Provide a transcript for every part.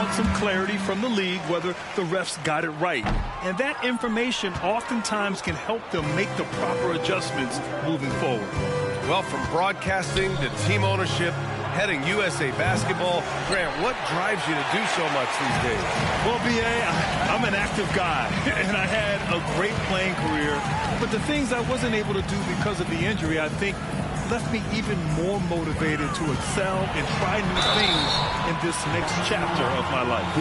want some clarity from the league whether the refs got it right. And that information oftentimes can help them make the proper adjustments moving forward. Well, from broadcasting to team ownership, heading USA Basketball, Grant, what drives you to do so much these days? Well, B.A., I'm an active guy, and I had a great playing career. But the things I wasn't able to do because of the injury, I think, left me even more motivated to excel and try new things in this next chapter of my life.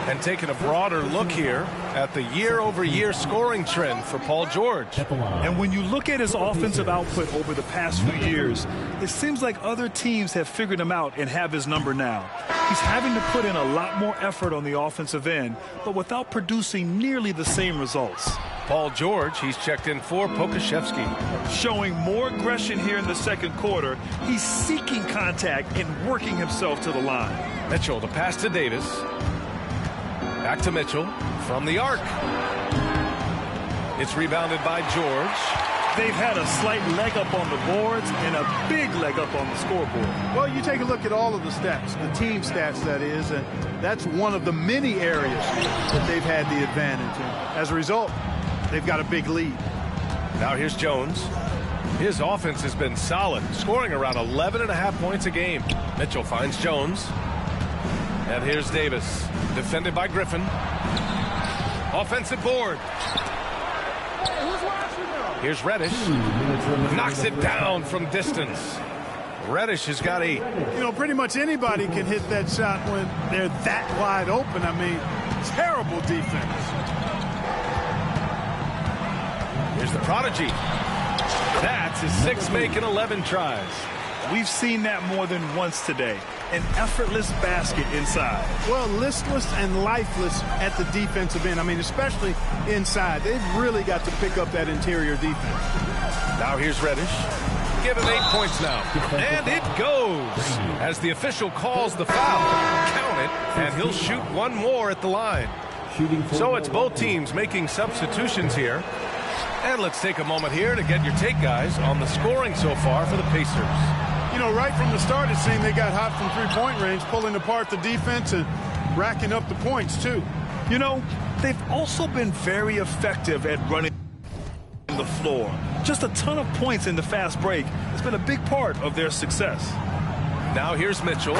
And taking a broader look here at the year-over-year scoring trend for Paul George. And when you look at his offensive output over the past few years, it seems like other teams have figured him out and have his number now. He's having to put in a lot more effort on the offensive end, but without producing nearly the same results. Paul George, he's checked in for Pokusevski. Showing more aggression here in the second quarter. He's seeking contact and working himself to the line. Mitchell, the pass to Davis. Back to Mitchell from the arc. It's rebounded by George. They've had a slight leg up on the boards and a big leg up on the scoreboard. Well, you take a look at all of the stats, the team stats, that is, and that's one of the many areas that they've had the advantage. And as a result, they've got a big lead. Now here's Jones. His offense has been solid, scoring around 11.5 points a game. Mitchell finds Jones. And here's Davis, defended by Griffin. Offensive board. Here's Reddish. Knocks it down from distance. Reddish has got 8. You know, pretty much anybody can hit that shot when they're that wide open. I mean, terrible defense. Here's the prodigy. That's his 6th make in 11 tries. We've seen that more than once today. An effortless basket inside. Well, listless and lifeless at the defensive end. I mean, especially inside. They've really got to pick up that interior defense. Now here's Reddish. Give him 8 points now. And it goes. As the official calls the foul, count it, and he'll shoot one more at the line. So it's both teams making substitutions here. And let's take a moment here to get your take, guys, on the scoring so far for the Pacers. You know, right from the start, it seemed they got hot from three-point range, pulling apart the defense and racking up the points, too. You know, they've also been very effective at running the floor. Just a ton of points in the fast break has been a big part of their success. Now here's Mitchell.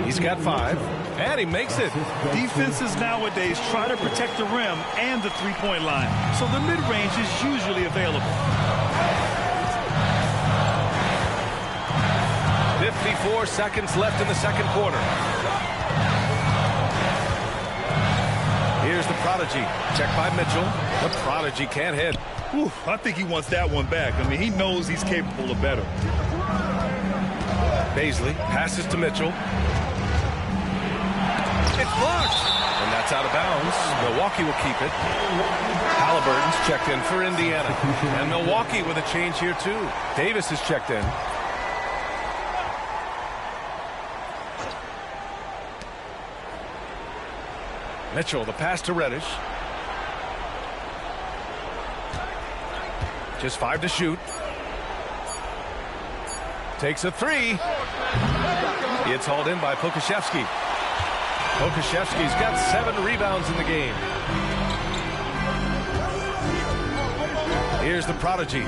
He's got 5, and he makes it. Defenses nowadays try to protect the rim and the three-point line, so the mid-range is usually available. 54 seconds left in the second quarter. Here's the prodigy. Check by Mitchell. The prodigy can't hit. Whew, I think he wants that one back. I mean, he knows he's capable of better. Baisley passes to Mitchell. It's blocked. And that's out of bounds. Milwaukee will keep it. Halliburton's checked in for Indiana. And Milwaukee with a change here, too. Davis is checked in. Mitchell, the pass to Reddish. Just 5 to shoot. Takes a 3. It's hauled in by Pokusevski. Pokusevski's got 7 rebounds in the game. Here's the prodigy.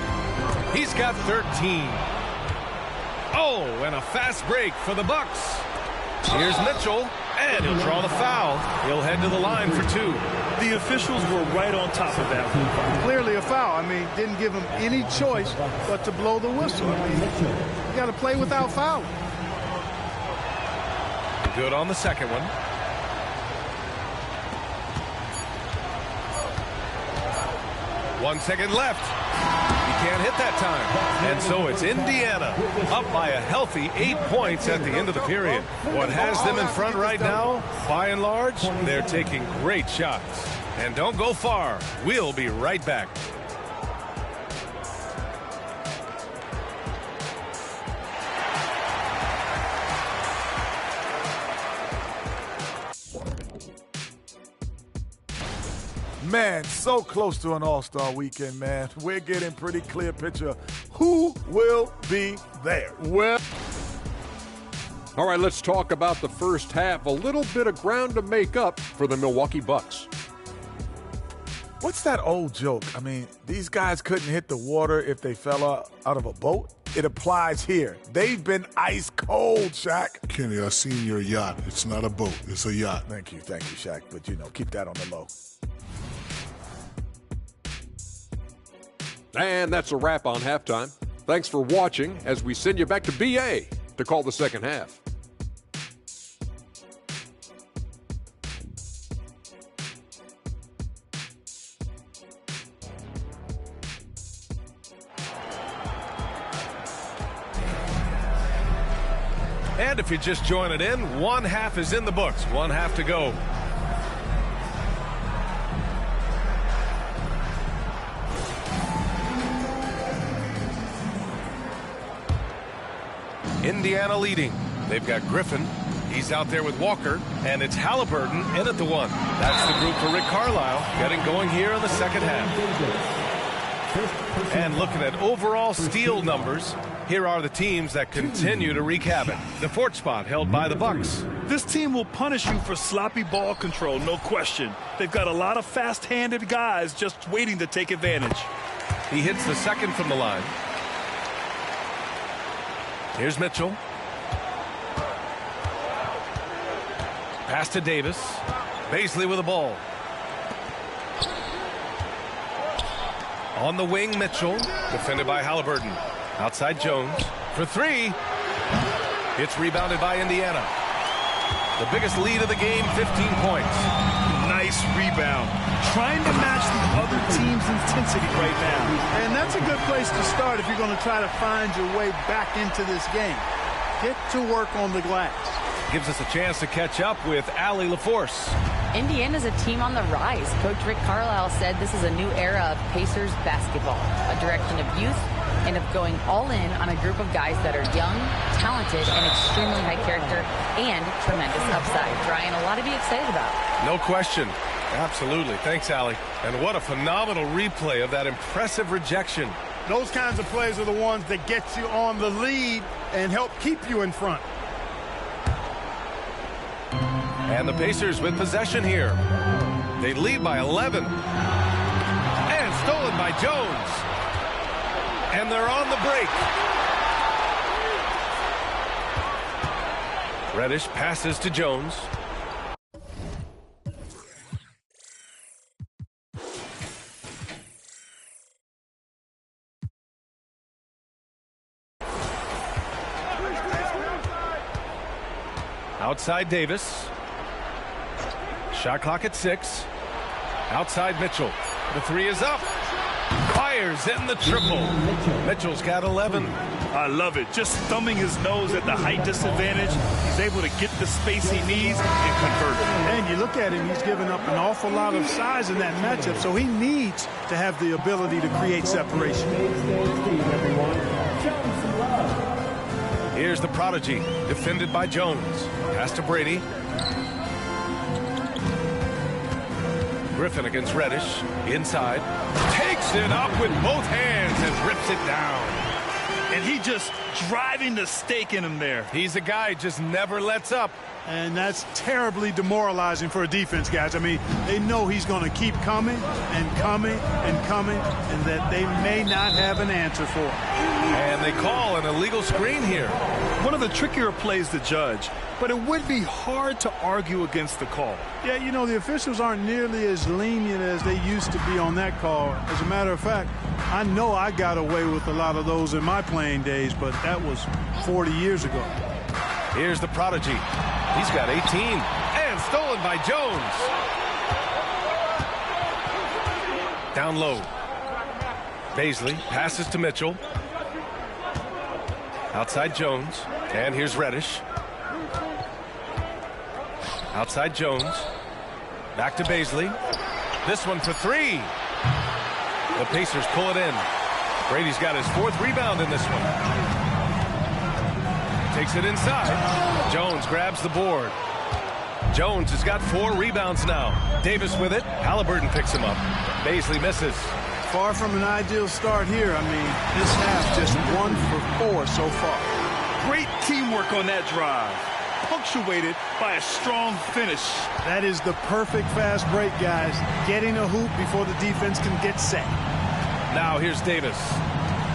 He's got 13. Oh, and a fast break for the Bucks. Here's Mitchell, and he'll draw the foul. He'll head to the line for 2. The officials were right on top of that one. Clearly a foul. I mean, didn't give him any choice but to blow the whistle. I mean, you got to play without fouling. Good on the second one. One second left. He can't hit that time. And so it's Indiana up by a healthy 8 points at the end of the period. What has them in front right now, by and large, they're taking great shots. And don't go far. We'll be right back. Man, so close to an All-Star weekend, man. We're getting pretty clear picture who will be there. Well, All right, let's talk about the first half. A little bit of ground to make up for the Milwaukee Bucks. What's that old joke? I mean, these guys couldn't hit the water if they fell out of a boat. It applies here. They've been ice cold, Shaq. Kenny, I've seen your yacht. It's not a boat. It's a yacht. Thank you, Shaq. But, keep that on the low. And that's a wrap on halftime. Thanks for watching as we send you back to BA to call the second half. And if you're just joining in, one half is in the books. One half to go. Indiana leading. They've got Griffin. He's out there with Walker. And it's Halliburton in at the one. That's the group for Rick Carlisle getting going here in the second half. And looking at overall steal numbers, here are the teams that continue to wreak havoc. The fourth spot held by the Bucks. This team will punish you for sloppy ball control, no question. They've got a lot of fast-handed guys just waiting to take advantage. He hits the second from the line. Here's Mitchell. Pass to Davis. Baisley with the ball. On the wing, Mitchell. Defended by Halliburton. Outside Jones. For three. It's rebounded by Indiana. The biggest lead of the game, 15 points. Nice rebound. Trying to match the other team's intensity right now. And that's a good place to start if you're going to try to find your way back into this game. Get to work on the glass. Gives us a chance to catch up with Allie LaForce. Indiana's a team on the rise. Coach Rick Carlisle said this is a new era of Pacers basketball, a direction of youth and of going all in on a group of guys that are young, talented, and extremely high character and tremendous upside. Brian, a lot to be excited about. No question. Absolutely. Thanks, Allie. And what a phenomenal replay of that impressive rejection. Those kinds of plays are the ones that get you on the lead and help keep you in front. And the Pacers with possession here. They lead by 11. And stolen by Jones. And they're on the break. Reddish passes to Jones. Outside Davis. Shot clock at 6. Outside Mitchell. The three is up. Fires in the triple. Mitchell's got 11. I love it. Just thumbing his nose at the height disadvantage. He's able to get the space he needs and convert. And you look at him, he's given up an awful lot of size in that matchup, so he needs to have the ability to create separation. Here's the prodigy, defended by Jones. Pass to Brady. Griffin against Reddish. Inside. Takes it up with both hands and rips it down. And he just driving the stake in him there. He's a guy who just never lets up. And that's terribly demoralizing for a defense, guys. I mean, they know he's going to keep coming and coming and coming, and that they may not have an answer for it. And they call an illegal screen here. One of the trickier plays to judge, but it would be hard to argue against the call. Yeah, you know, the officials aren't nearly as lenient as they used to be on that call. As a matter of fact, I know I got away with a lot of those in my playing days, but that was 40 years ago. Here's the prodigy. He's got 18. And stolen by Jones. Down low. Baisley passes to Mitchell. Outside Jones. And here's Reddish. Outside Jones. Back to Baisley. This one for three. The Pacers pull it in. Brady's got his 4th rebound in this one. Takes it inside. Jones grabs the board. Jones has got 4 rebounds now. Davis with it. Halliburton picks him up. Baisley misses. Far from an ideal start here. I mean, this half just 1 for 4 so far. Great teamwork on that drive. punctuated by a strong finish. That is the perfect fast break, guys. Getting a hoop before the defense can get set. Now here's Davis.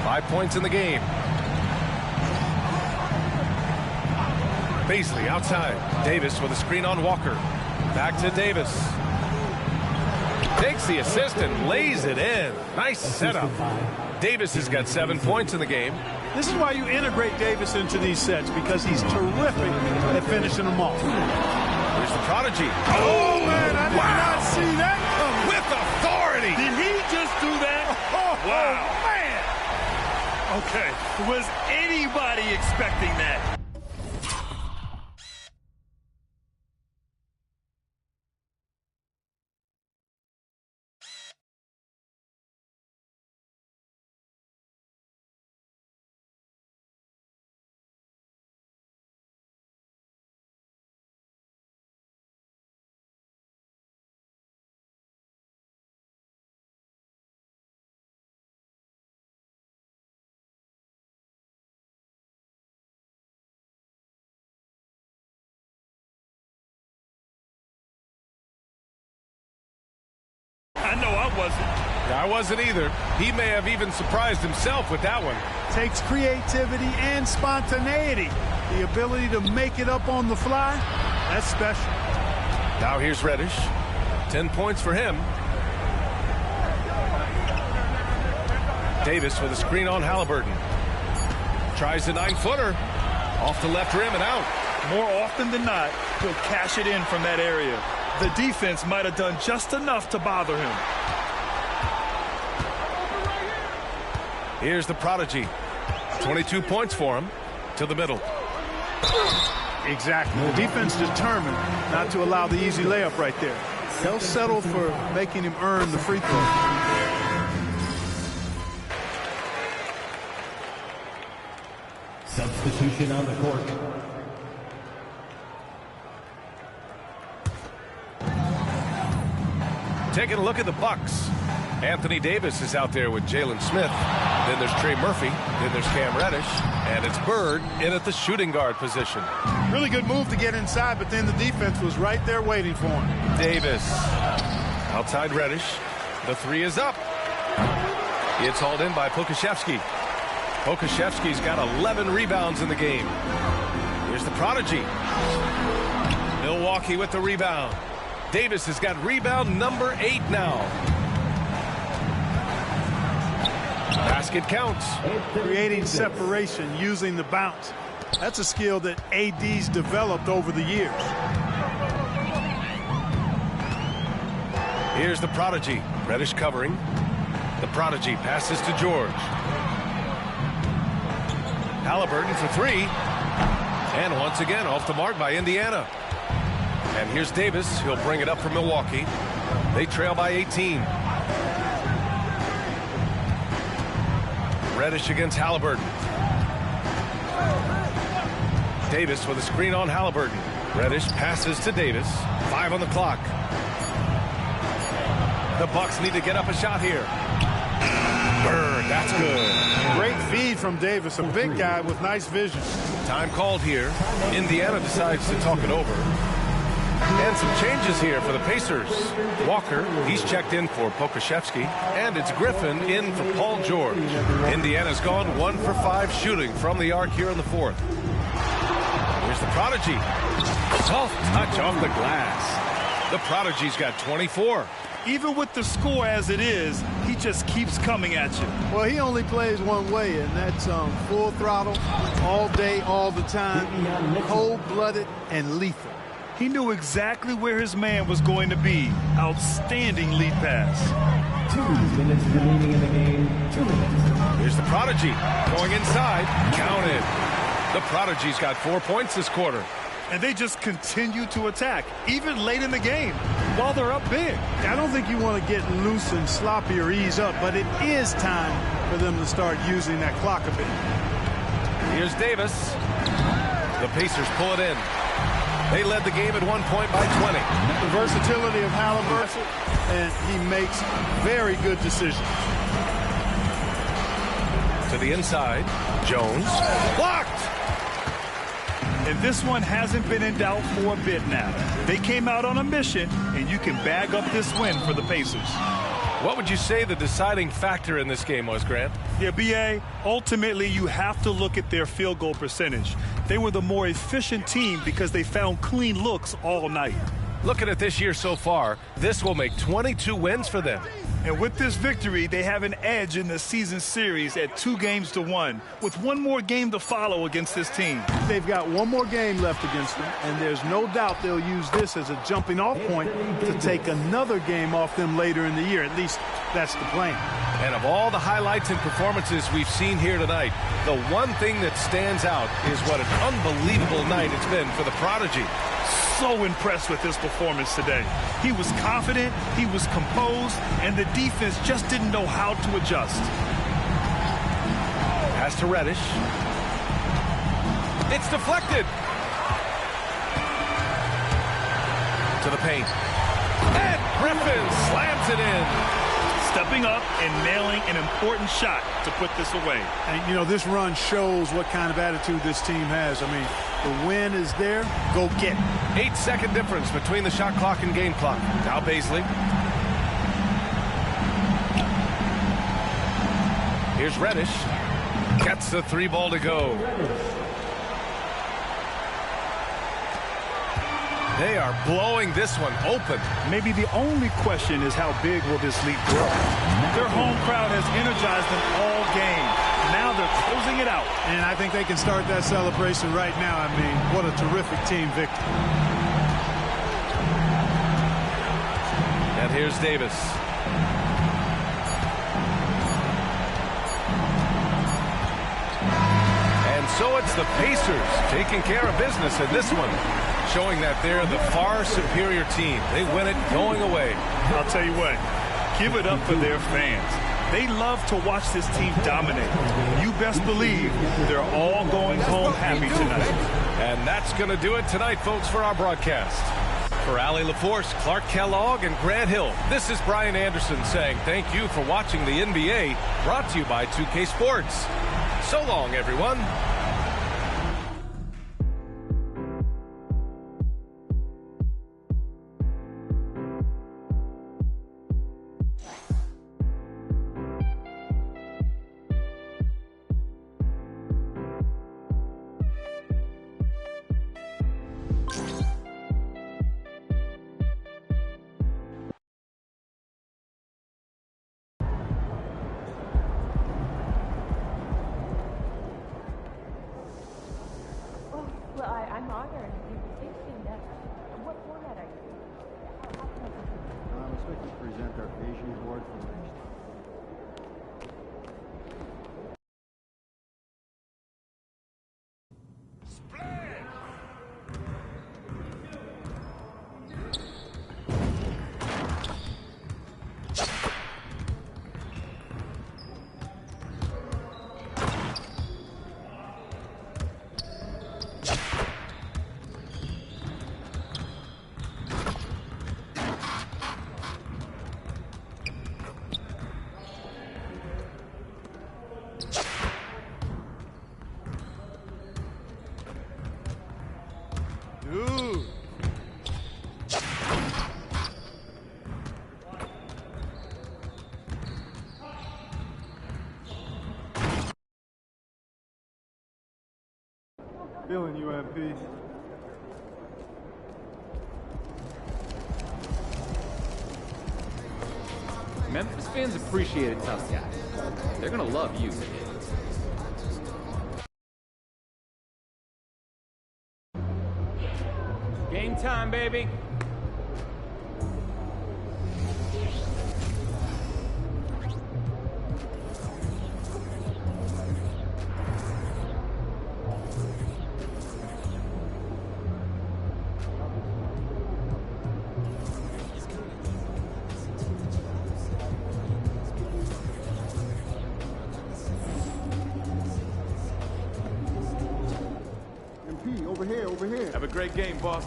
5 points in the game. Beasley outside. Davis with a screen on Walker. Back to Davis. Takes the assist and lays it in. Nice setup. Davis has got 7 points in the game. This is why you integrate Davis into these sets, because he's terrific at finishing them off. Here's the prodigy. Oh, man, I did not see that coming. With authority. Did he just do that? Wow. Man. Okay, was anybody expecting that? I know I wasn't. I wasn't either. He may have even surprised himself with that one. Takes creativity and spontaneity. The ability to make it up on the fly, that's special. Now here's Reddish. 10 points for him. Davis with a screen on Halliburton. Tries the 9-footer. Off the left rim and out. More often than not, he'll cash it in from that area. The defense might have done just enough to bother him. Here's the prodigy. 22 points for him. To the middle. Exactly. The defense determined not to allow the easy layup right there. They'll settle for making him earn the free throw. Substitution on the court. Taking a look at the Bucks. Anthony Davis is out there with Jalen Smith. Then there's Trey Murphy. Then there's Cam Reddish. And it's Bird in at the shooting guard position. Really good move to get inside, but then the defense was right there waiting for him. Davis. Outside Reddish. The three is up. It's hauled in by Pokashevsky. Pokashevsky's got 11 rebounds in the game. Here's the prodigy. Milwaukee with the rebound. Davis has got rebound number 8 now. Basket counts. Creating separation using the bounce. That's a skill that AD's developed over the years. Here's the prodigy. Reddish covering. The prodigy passes to George. Halliburton for 3. And once again off the mark by Indiana. And here's Davis. He'll bring it up for Milwaukee. They trail by 18. Reddish against Halliburton. Davis with a screen on Halliburton. Reddish passes to Davis. 5 on the clock. The Bucks need to get up a shot here. Bird, that's good. Great feed from Davis, a big guy with nice vision. Time called here. Indiana decides to talk it over. And some changes here for the Pacers. Walker, he's checked in for Pokashevsky. And it's Griffin in for Paul George. Indiana's gone 1 for 5 shooting from the arc here in the 4th. Here's the prodigy. Soft touch off the glass. The prodigy's got 24. Even with the score as it is, he just keeps coming at you. Well, he only plays one way, and that's full throttle, all day, all the time, cold-blooded and lethal. He knew exactly where his man was going to be. Outstanding lead pass. 2 minutes remaining in the game. 2 minutes. Here's the prodigy going inside. Counted. The prodigy's got 4 points this quarter. And they just continue to attack, even late in the game, while they're up big. I don't think you want to get loose and sloppy or ease up, but it is time for them to start using that clock a bit. Here's Davis. The Pacers pull it in. They led the game at 1 point by 20. The versatility of Halliburton, and he makes very good decisions. To the inside. Jones. Blocked. And this one hasn't been in doubt for a bit now. They came out on a mission, and you can bag up this win for the Pacers. What would you say the deciding factor in this game was, Grant? Yeah, B.A., ultimately you have to look at their field goal percentage. They were the more efficient team because they found clean looks all night. Looking at this year so far, this will make 22 wins for them. And with this victory, they have an edge in the season series at 2-1, with one more game to follow against this team. They've got one more game left against them, and there's no doubt they'll use this as a jumping-off point to take another game off them later in the year. At least that's the plan. And of all the highlights and performances we've seen here tonight, the one thing that stands out is what an unbelievable night it's been for the Prodigy. So impressed with his performance today. He was confident, he was composed, and the defense just didn't know how to adjust. Pass to Reddish. It's deflected. To the paint. And Griffin slams it in. Stepping up and nailing an important shot to put this away. And, you know, this run shows what kind of attitude this team has. I mean, the win is there. Go get it. 8-second difference between the shot clock and game clock. Now Baisley. Here's Reddish. Gets the 3-ball to go. They are blowing this one open. Maybe the only question is how big will this lead grow? Their home crowd has energized them all game. Now they're closing it out. And I think they can start that celebration right now. I mean, what a terrific team victory. And here's Davis. And so it's the Pacers taking care of business in this one, showing that they're the far superior team. They win it going away. I'll tell you what, give it up for their fans. They love to watch this team dominate. You best believe they're all going home happy tonight. And that's going to do it tonight, folks, for our broadcast. For Allie LaForce, Clark Kellogg, and Grant Hill, this is Brian Anderson saying thank you for watching the NBA, brought to you by 2K Sports. So long, everyone. I'm honored. You've seen that. What format are you? I'm expected to present our Asian Award for next year. Feeling UMP. Memphis fans appreciate a tough guy. They're gonna love you. Game time, baby. Over here. Have a great game, boss.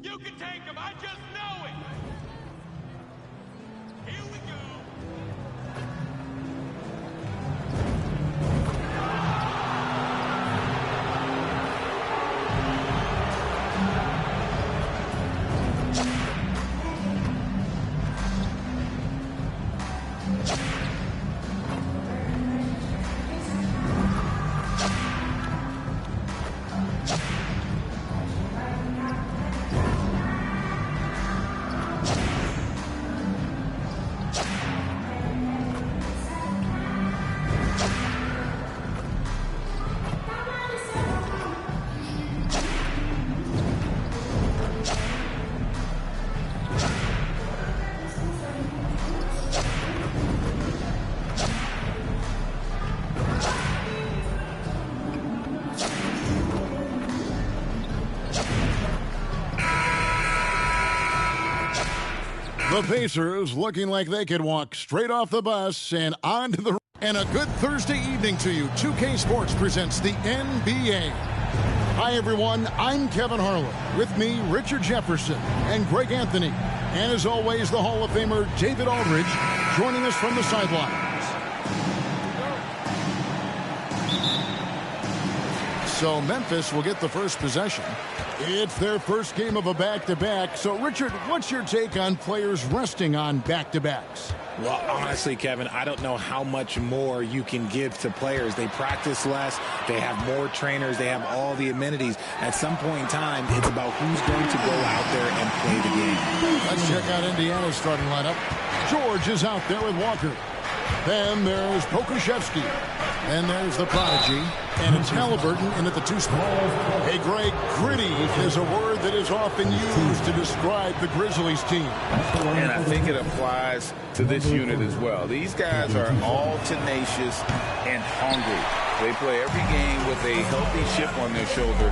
You can take him. I just know it. Here we go. The Pacers looking like they could walk straight off the bus and onto the... And a good Thursday evening to you. 2K Sports presents the NBA. Hi, everyone. I'm Kevin Harlan. With me, Richard Jefferson and Greg Anthony. And as always, the Hall of Famer David Aldridge joining us from the sidelines. So Memphis will get the first possession. It's their first game of a back-to-back. So, Richard, what's your take on players resting on back-to-backs? Well, honestly, Kevin, I don't know how much more you can give to players. They practice less. They have more trainers. They have all the amenities. At some point in time, it's about who's going to go out there and play the game. Let's check out Indiana's starting lineup. George is out there with Walker. Then there's Pokuševski. Then there's the prodigy. And it's Halliburton in at the 2 spot. Hey, Greg, gritty is a word that is often used to describe the Grizzlies team. And I think it applies to this unit as well. These guys are all tenacious and hungry. They play every game with a healthy chip on their shoulder.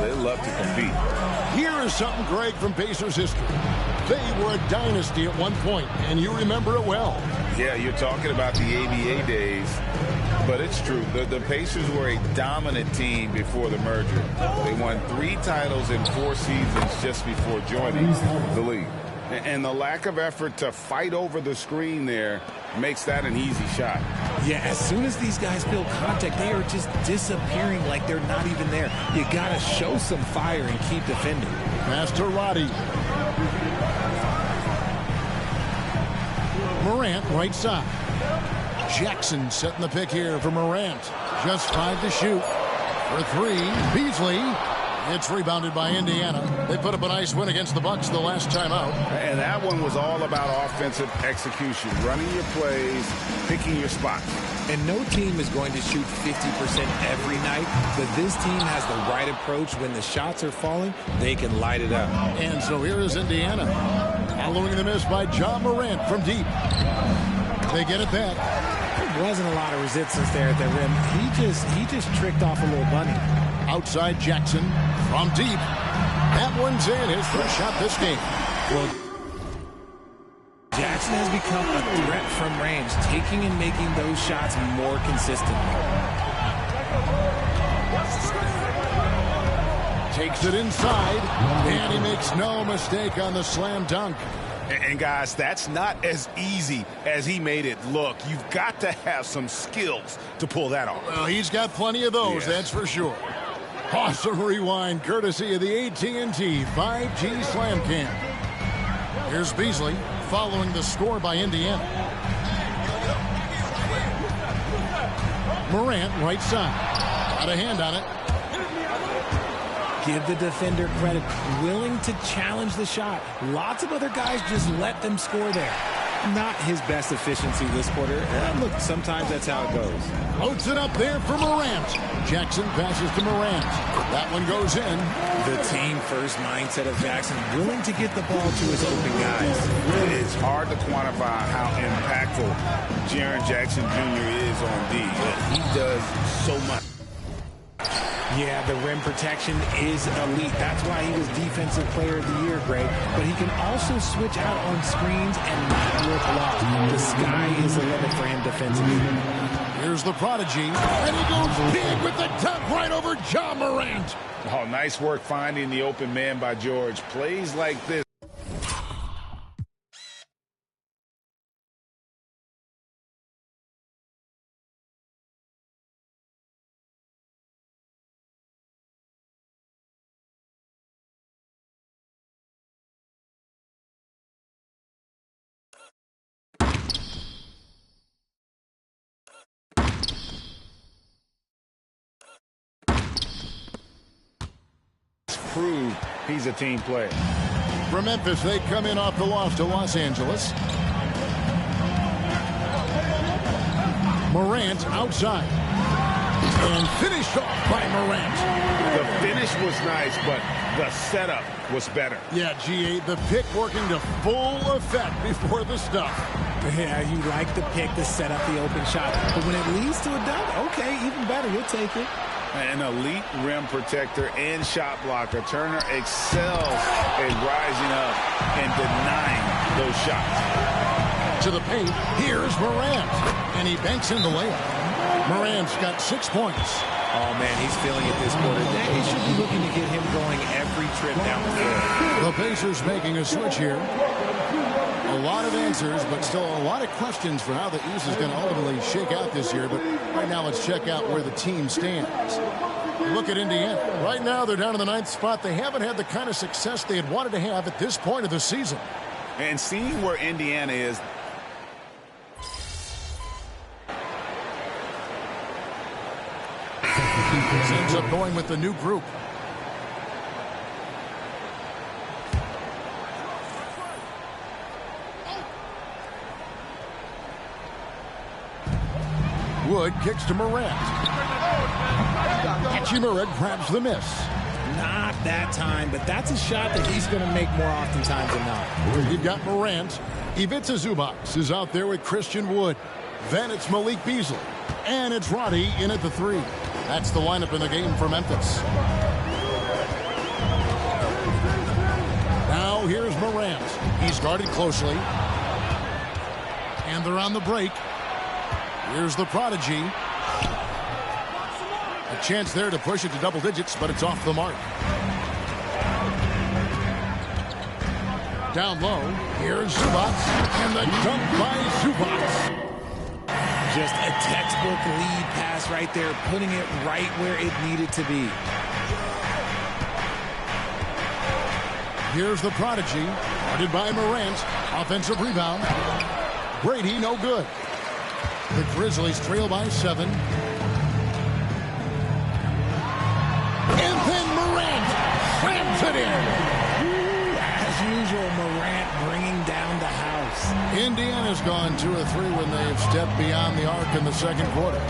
They love to compete. Here is something, Greg, from Pacers history. They were a dynasty at one point, and you remember it well. Yeah, you're talking about the ABA days, but it's true. The Pacers were a dominant team before the merger. They won 3 titles in 4 seasons just before joining the league. And the lack of effort to fight over the screen there makes that an easy shot. Yeah, as soon as these guys feel contact, they are just disappearing like they're not even there. You got to show some fire and keep defending. Master Roddy. Morant, right side. Jackson setting the pick here for Morant. Just 5 to shoot. For 3, Beasley. It's rebounded by Indiana. They put up a nice win against the Bucks the last time out. And that one was all about offensive execution, running your plays, picking your spots. And no team is going to shoot 50% every night, but this team has the right approach. When the shots are falling, they can light it up. And so here is Indiana, following the miss by John Morant from deep. They get it back. There wasn't a lot of resistance there at the rim. He just tricked off a little bunny. Outside Jackson from deep. That one's in. His first shot this game. Well, Jackson has become a threat from range, taking and making those shots more consistently. Takes it inside, and he makes no mistake on the slam dunk. And guys, that's not as easy as he made it look. You've got to have some skills to pull that off. Well, he's got plenty of those, that's for sure. Awesome rewind, courtesy of the AT&T 5G Slam Cam. Here's Beasley, following the score by Indiana. Morant, right side. Got a hand on it. Give the defender credit, willing to challenge the shot. Lots of other guys just let them score there. Not his best efficiency this quarter. Look, sometimes that's how it goes. Loads it up there for Morant. Jackson passes to Morant. That one goes in. The team-first mindset of Jackson, willing to get the ball to his open guys. It's hard to quantify how impactful Jaren Jackson Jr. is on D. He does so much. Yeah, the rim protection is elite. That's why he was Defensive Player of the Year, Greg. But he can also switch out on screens and not look lost. The sky is the limit for him defensively. Here's the prodigy, and he goes big with the dunk right over John Morant. Oh, nice work finding the open man by George. Plays like this. Prove he's a team player. From Memphis, they come in off the loss to Los Angeles. Morant outside. And finished off by Morant. The finish was nice, but the setup was better. Yeah, GA, the pick working to full effect before the stuff. Yeah, you like the pick to set up the open shot. But when it leads to a dunk, okay, even better. You'll take it. An elite rim protector and shot blocker. Turner excels in rising up and denying those shots. To the paint, here's Morant. And he banks in the layup. Morant's got 6 points. Oh, man, he's feeling it this quarter. They should be looking to get him going every trip down the floor. The Pacers making a switch here. A lot of answers, but still a lot of questions for how the East is going to ultimately shake out this year. But right now, let's check out where the team stands. Look at Indiana. Right now, they're down in the 9th spot. They haven't had the kind of success they had wanted to have at this point of the season. And seeing where Indiana is, ends up going with the new group. Wood kicks to Morant. Morant grabs the miss. Not that time, but that's a shot that he's going to make more oftentimes than not. You've got Morant. Ivica Zubac is out there with Christian Wood. Then it's Malik Beasley. And it's Roddy in at the 3. That's the lineup in the game for Memphis. Now here's Morant. He's guarded closely. And they're on the break. Here's the prodigy. A chance there to push it to double digits, but it's off the mark. Down low, here's Zubac, and the dunk by Zubac. Just a textbook lead pass right there, putting it right where it needed to be. Here's the prodigy, guarded by Morant. Offensive rebound. Brady, no good. The Grizzlies trail by 7. And then Morant slams it in. As usual, Morant bringing down the house. Indiana's gone 2 of 3 when they've stepped beyond the arc in the second quarter.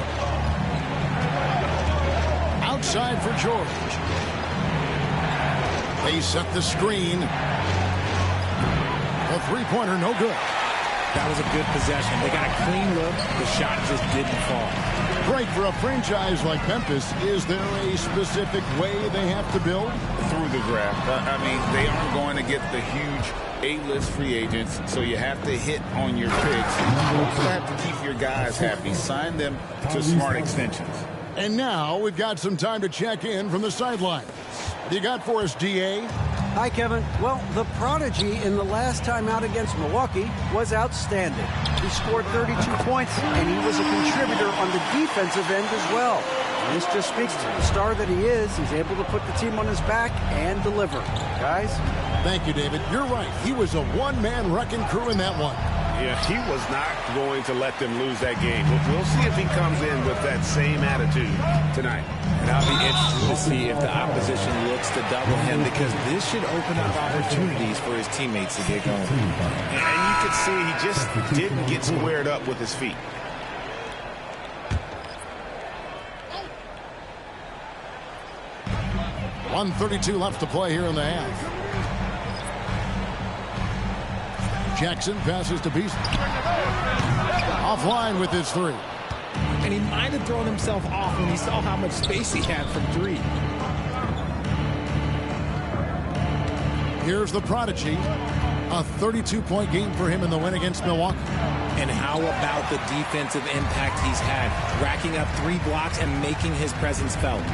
Outside for George. They set the screen. The three-pointer, no good. That was a good possession. They got a clean look. The shot just didn't fall. Great for a franchise like Memphis. Is there a specific way they have to build? Through the draft. I mean, they aren't going to get the huge A-list free agents, so you have to hit on your picks. You also have to keep your guys happy. Sign them to smart extensions. And now we've got some time to check in from the sidelines. What do you got for us, DA? Hi, Kevin. Well, the prodigy in the last time out against Milwaukee was outstanding. He scored 32 points, and he was a contributor on the defensive end as well. And this just speaks to the star that he is. He's able to put the team on his back and deliver. Guys? Thank you, David. You're right. He was a one-man wrecking crew in that one. Yeah, he was not going to let them lose that game. We'll see if he comes in with that same attitude tonight. And I'll be interested to see if the opposition looks to double him, because this should open up opportunities for his teammates to get going. And you could see he just didn't get squared up with his feet. .132 left to play here in the half. Jackson passes to Beasley. Offline with his 3. And he might have thrown himself off when he saw how much space he had from 3. Here's the prodigy. A 32-point game for him in the win against Milwaukee. And how about the defensive impact he's had, racking up 3 blocks and making his presence felt?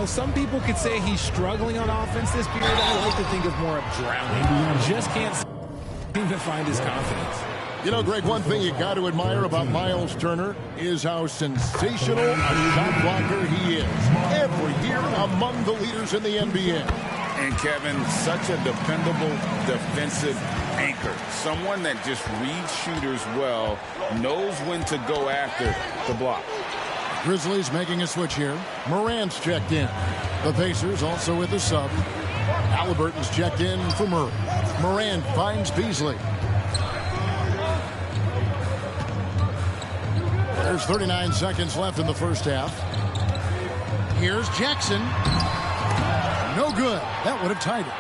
Some people could say he's struggling on offense this period. I like to think of more of drowning. Just can't seem to find his confidence. Greg, one thing you got to admire about Miles Turner is how sensational a shot blocker he is. Every year among the leaders in the NBA. And Kevin, such a dependable defensive anchor. Someone that just reads shooters well, knows when to go after the block. Grizzlies making a switch here. Morant's checked in. The Pacers also with a sub. Halliburton's checked in for Murray. Morant finds Beasley. There's 39 seconds left in the first half. Here's Jackson. No good. That would have tied it.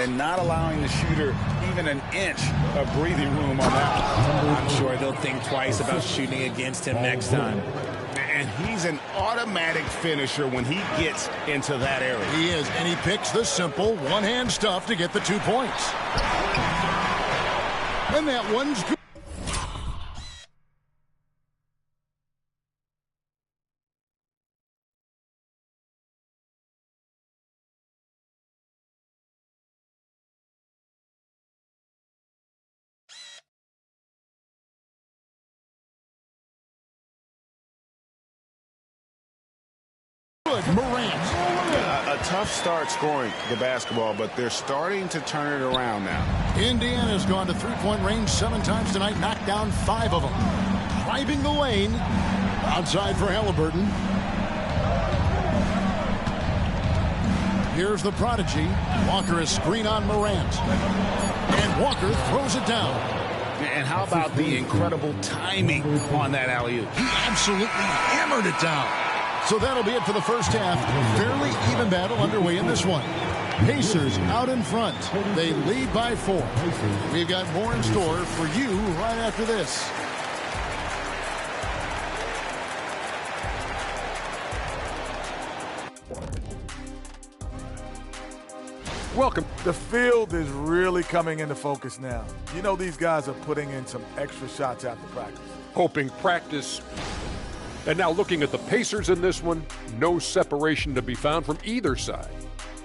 And not allowing the shooter even an inch of breathing room on that one. I'm sure they'll think twice about shooting against him next time. And he's an automatic finisher when he gets into that area. He is, and he picks the simple one-hand stuff to get the 2 points. And that one's good. Morant. A tough start scoring the basketball, but they're starting to turn it around now. Indiana's gone to three-point range 7 times tonight, knocked down 5 of them. Driving the lane. Outside for Halliburton. Here's the prodigy. Walker is screen on Morant. And Walker throws it down. And how about the incredible timing on that alley-oop? He absolutely hammered it down. So that'll be it for the first half. Fairly even battle underway in this one. Pacers out in front. They lead by 4. We've got more in store for you right after this. Welcome. The field is really coming into focus now. These guys are putting in some extra shots after practice. Hoping practice. And now looking at the Pacers in this one, no separation to be found from either side.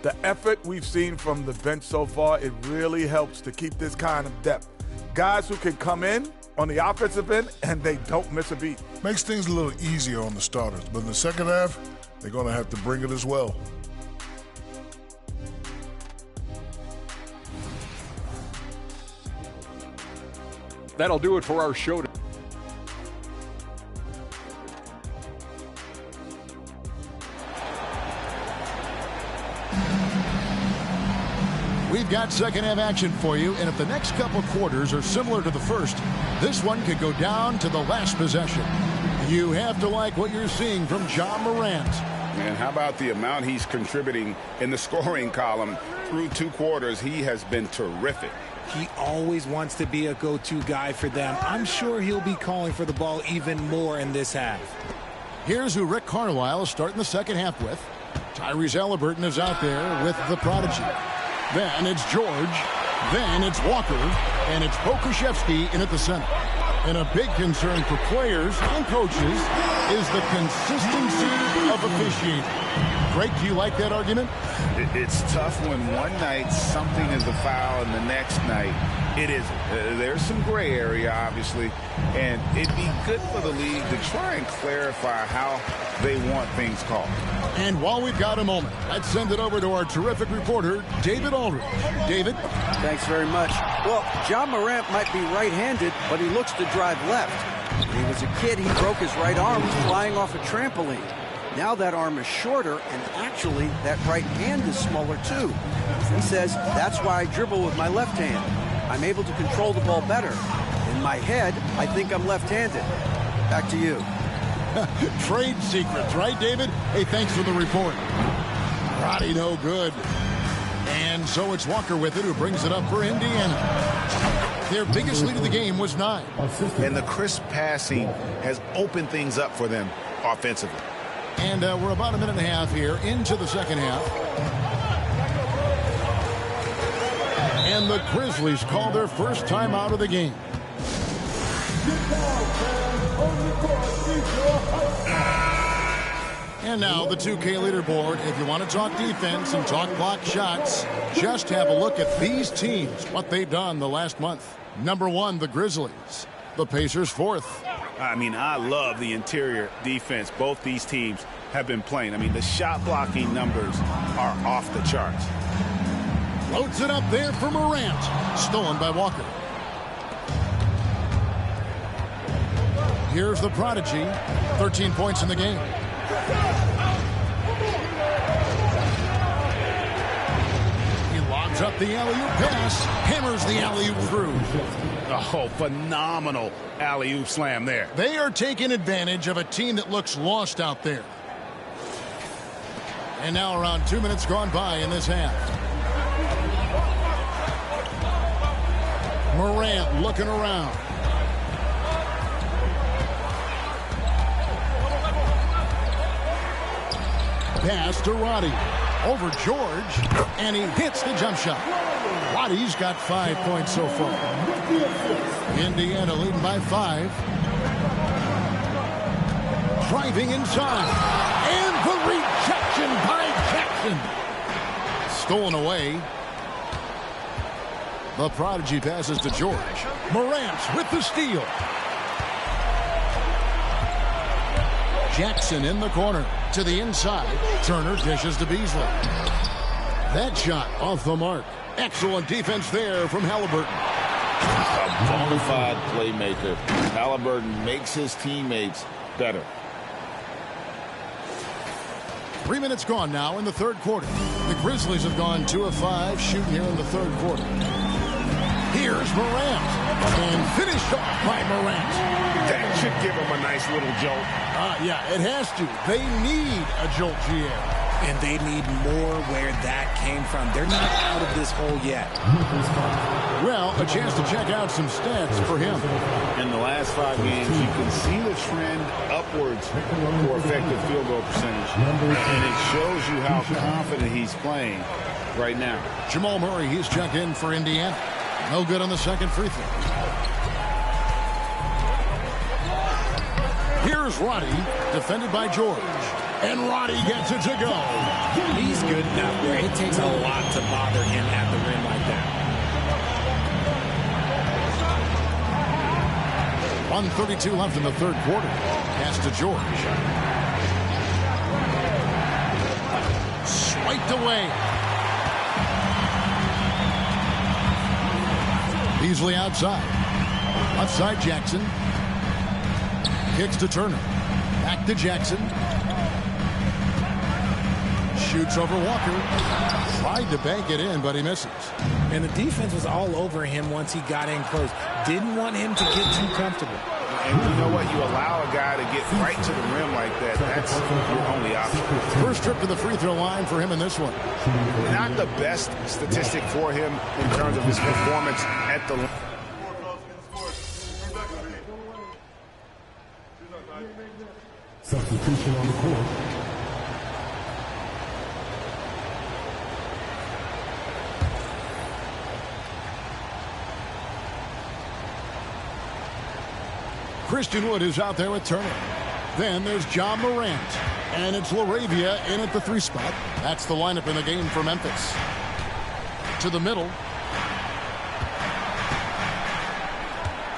The effort we've seen from the bench so far, it really helps to keep this kind of depth. Guys who can come in on the offensive end and they don't miss a beat. Makes things a little easier on the starters, but in the second half, they're going to have to bring it as well. That'll do it for our show today. We've got second half action for you, and if the next couple quarters are similar to the first, this one could go down to the last possession. You have to like what you're seeing from Ja Morant. And how about the amount he's contributing in the scoring column? Through 2 quarters, he has been terrific. He always wants to be a go-to guy for them. I'm sure he'll be calling for the ball even more in this half. Here's who Rick Carlisle is starting the second half with. Tyrese Halliburton is out there with the prodigy. Then it's George. Then it's Walker. And it's Pokusevski in at the center. And a big concern for players and coaches is the consistency of officiating. Greg, do you like that argument? It's tough when one night something is a foul and the next night it isn't. There's some gray area, obviously, and it'd be good for the league to try and clarify how they want things called. And while we've got a moment, let's send it over to our terrific reporter, David Aldridge. David? Thanks very much. Well, Ja Morant might be right-handed, but he looks to drive left. When he was a kid, he broke his right arm flying off a trampoline. Now that arm is shorter, and actually that right hand is smaller too. He says, that's why I dribble with my left hand. I'm able to control the ball better. In my head, I think I'm left-handed. Back to you. Trade secrets, right, David? Hey, thanks for the report. Roddy, no good. And so it's Walker with it, who brings it up for Indiana. Their biggest lead of the game was 9. And the crisp passing has opened things up for them offensively. And we're about a minute and a half here into the second half. And the Grizzlies call their first time out of the game. And now the 2K leaderboard. If you want to talk defense and talk block shots, just have a look at these teams, what they've done the last month. Number 1, the Grizzlies. The Pacers 4th. I mean, I love the interior defense both these teams have been playing. I mean, the shot blocking numbers are off the charts. Loads it up there for Morant. Stolen by Walker. Here's the prodigy. 13 points in the game. He lobs up the alley-oop pass. Hammers the alley-oop through. Oh, phenomenal alley-oop slam there. They are taking advantage of a team that looks lost out there. And now around 2 minutes gone by in this half. Morant looking around. Pass to Roddy. Over George. And he hits the jump shot. Roddy's got 5 points so far. Indiana leading by 5. Driving inside. And the rejection by Jackson. Stolen away. The prodigy passes to George. Morant with the steal. Jackson in the corner. To the inside. Turner dishes to Beasley. That shot off the mark. Excellent defense there from Halliburton. A bona fide playmaker. Halliburton makes his teammates better. 3 minutes gone now in the third quarter. The Grizzlies have gone 2 of 5 shooting here in the third quarter. Here's Morant. And finished off by Morant. That should give him a nice little jolt. Yeah, it has to. They need a jolt, GM. And they need more where that came from. They're not out of this hole yet. Well, a chance to check out some stats for him. In the last 5 games, you can see the trend upwards for effective field goal percentage. And it shows you how confident he's playing right now. Jamal Murray, he's checked in for Indiana. No good on the second free throw. Here's Roddy, defended by George. And Roddy gets it to go. He's good enough where it takes a lot to bother him at the rim like that. 1:32 left in the third quarter. Pass to George. Swiped away. Beasley outside. Left side Jackson. Kicks to Turner. Back to Jackson. Shoots over Walker. Tried to bank it in, but he misses. And the defense was all over him once he got in close. Didn't want him to get too comfortable. And you know what? You allow a guy to get right to the rim like that. That's your only option. First trip to the free throw line for him in this one. Not the best statistic for him in terms of his performance at the line. Substitution on the court. Christian Wood is out there with Turner. Then there's John Morant. And it's LaRavia in at the 3 spot. That's the lineup in the game for Memphis. To the middle.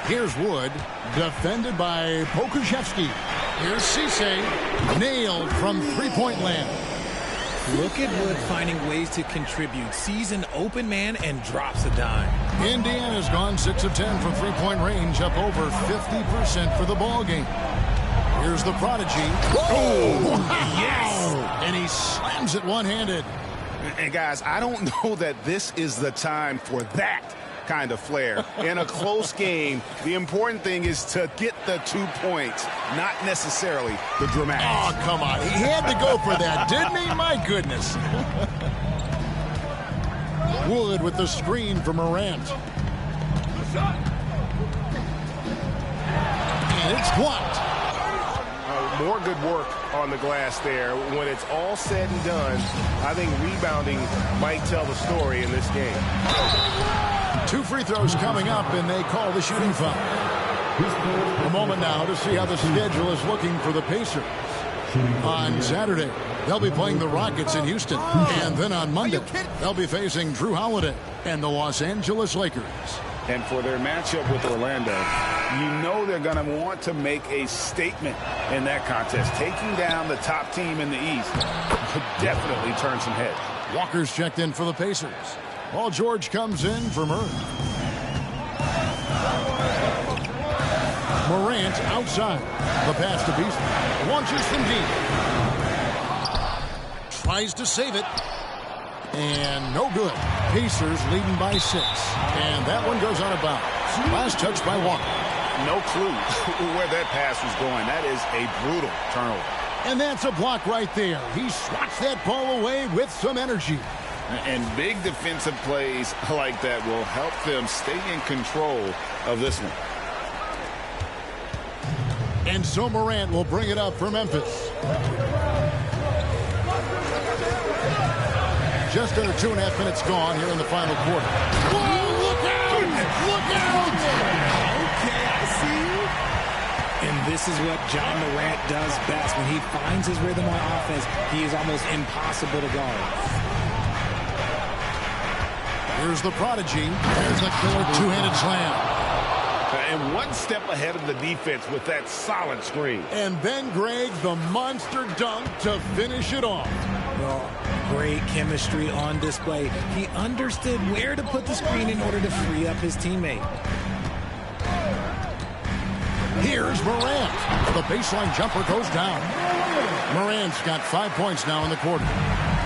Here's Wood, defended by Pokusevski. Here's Cisse, nailed from three-point land. Look at Wood finding ways to contribute. Sees an open man and drops a dime. Indiana's gone 6 of 10 from three-point range, up over 50% for the ball game. Here's the prodigy. Oh, yes! And he slams it one-handed. And guys, I don't know that this is the time for that kind of flair. In a close game, the important thing is to get the 2 points, not necessarily the dramatics. Oh, come on. He had to go for that, didn't he? My goodness. Wood with the screen for Morant. And it's blocked. More good work on the glass there. When it's all said and done, I think rebounding might tell the story in this game. 2 free throws coming up, and they call the shooting foul. A moment now to see how the schedule is looking for the Pacers. On Saturday, they'll be playing the Rockets in Houston. And then on Monday, they'll be facing Drew Holiday and the Los Angeles Lakers. And for their matchup with Orlando, you know they're going to want to make a statement in that contest. Taking down the top team in the East would definitely turn some heads. Walker's checked in for the Pacers. Paul George comes in for Murray. Morant outside. The pass to Beasley. Launches from deep. Tries to save it. And no good. Pacers leading by 6. And that one goes out of bounds. Last touch by Walker. No clue where that pass was going. That is a brutal turnover. And that's a block right there. He swats that ball away with some energy. And big defensive plays like that will help them stay in control of this one. And so Morant will bring it up for Memphis. Just under 2.5 minutes gone here in the final quarter. Whoa, look out! Look out! Okay, I see you. And this is what John Morant does best. When he finds his rhythm on offense, he is almost impossible to guard. Here's the prodigy. There's the killer two-handed slam. And one step ahead of the defense with that solid screen. And then, Greg, the monster dunk to finish it off. Well, great chemistry on display. He understood where to put the screen in order to free up his teammate. Here's Morant. The baseline jumper goes down. Morant's got 5 points now in the quarter.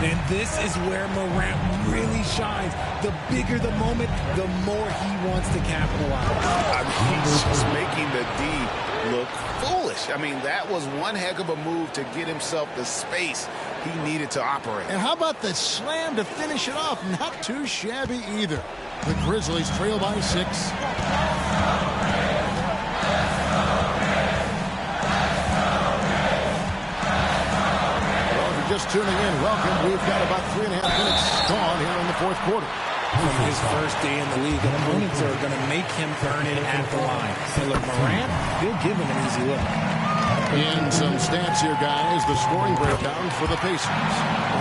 And this is where Morant really shines. The bigger the moment, the more he wants to capitalize. He's just making the D look foolish. I mean, that was one heck of a move to get himself the space he needed to operate. And how about the slam to finish it off? Not too shabby either. The Grizzlies trail by 6. Just tuning in, welcome. We've got about 3.5 minutes gone here in the fourth quarter. From his first day in the league, opponents are going to make him burn it at the line. So look, Morant, he'll give him an easy look. In some stats here, guys, the scoring breakdown for the Pacers.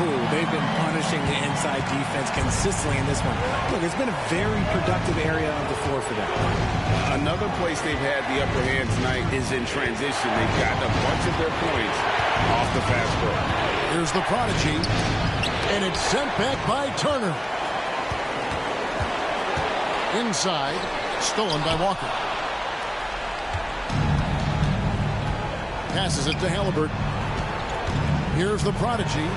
Ooh, they've been punishing the inside defense consistently in this one. Look, it's been a very productive area of the floor for them. Another place they've had the upper hand tonight is in transition. They've gotten a bunch of their points off the fast break. Here's the prodigy, and it's sent back by Turner. Inside, stolen by Walker. Passes it to Halliburton. Here's the prodigy.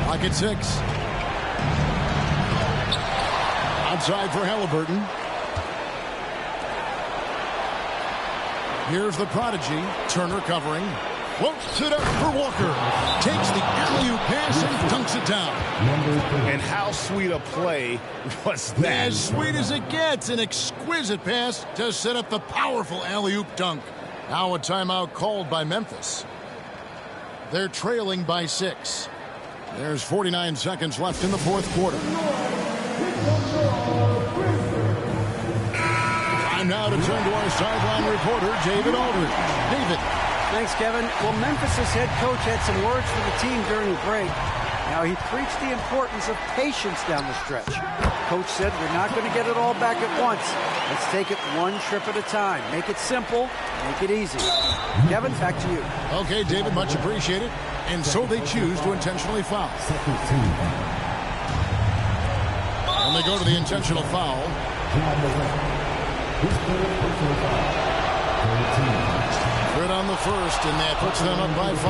Lock at 6. Outside for Halliburton. Here's the prodigy. Turner covering. Floats it up for Walker. Takes the alley-oop pass and dunks it down. And how sweet a play was that? As sweet as it gets. An exquisite pass to set up the powerful alley-oop dunk. Now a timeout called by Memphis. They're trailing by 6. There's 49 seconds left in the fourth quarter. Time now to turn to our sideline reporter, David Aldridge. David. Thanks, Kevin. Well, Memphis' head coach had some words for the team during the break. Now, he preached the importance of patience down the stretch. Coach said, we're not going to get it all back at once. Let's take it one trip at a time. Make it simple, make it easy. Kevin, back to you. Okay, David, much appreciated. And so they choose to intentionally foul. When they go to the intentional foul. Good on the first, and that puts them up by 5.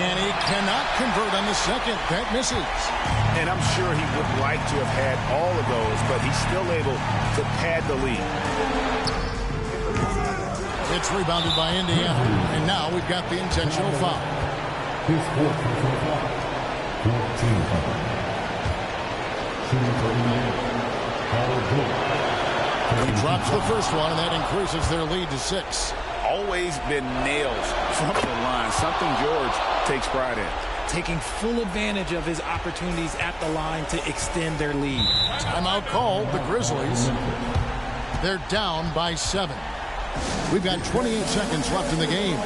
And he cannot convert on the second. That misses. And I'm sure he would like to have had all of those, but he's still able to pad the lead. It's rebounded by Indiana. And now we've got the intentional foul. He drops the first one, and that increases their lead to 6. Always been nails from the line, something George takes pride in. Taking full advantage of his opportunities at the line to extend their lead. Timeout called, the Grizzlies. They're down by 7. We've got 28 seconds left in the game.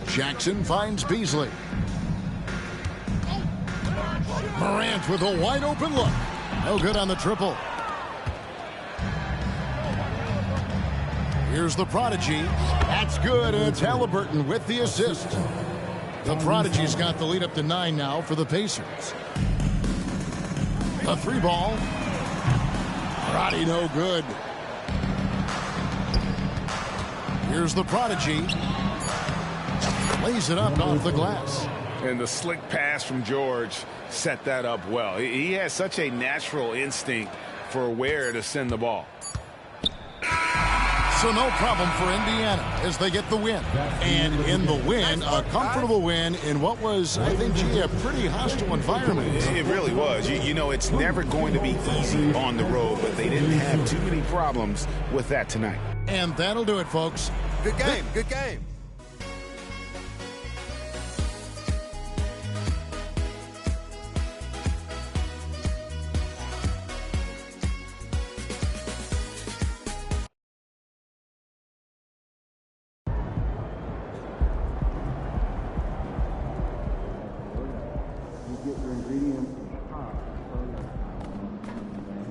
Jackson finds Beasley. Morant with a wide open look. No good on the triple. Here's the Prodigy. That's good, and it's Halliburton with the assist. The Prodigy's got the lead up to 9 now for the Pacers. A 3-ball. Roddy no good. Here's the Prodigy. Lays it up off the glass. And the slick pass from George set that up well. He has such a natural instinct for where to send the ball. So no problem for Indiana as they get the win. And in the win, a comfortable win in what was, I think, a pretty hostile environment. It really was. You know, it's never going to be easy on the road, but they didn't have too many problems with that tonight. And that'll do it, folks. Good game. Good game.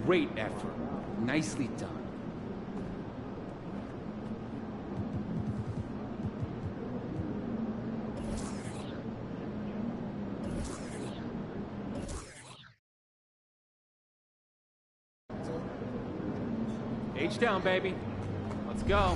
Great effort. Nicely done. H down, baby. Let's go.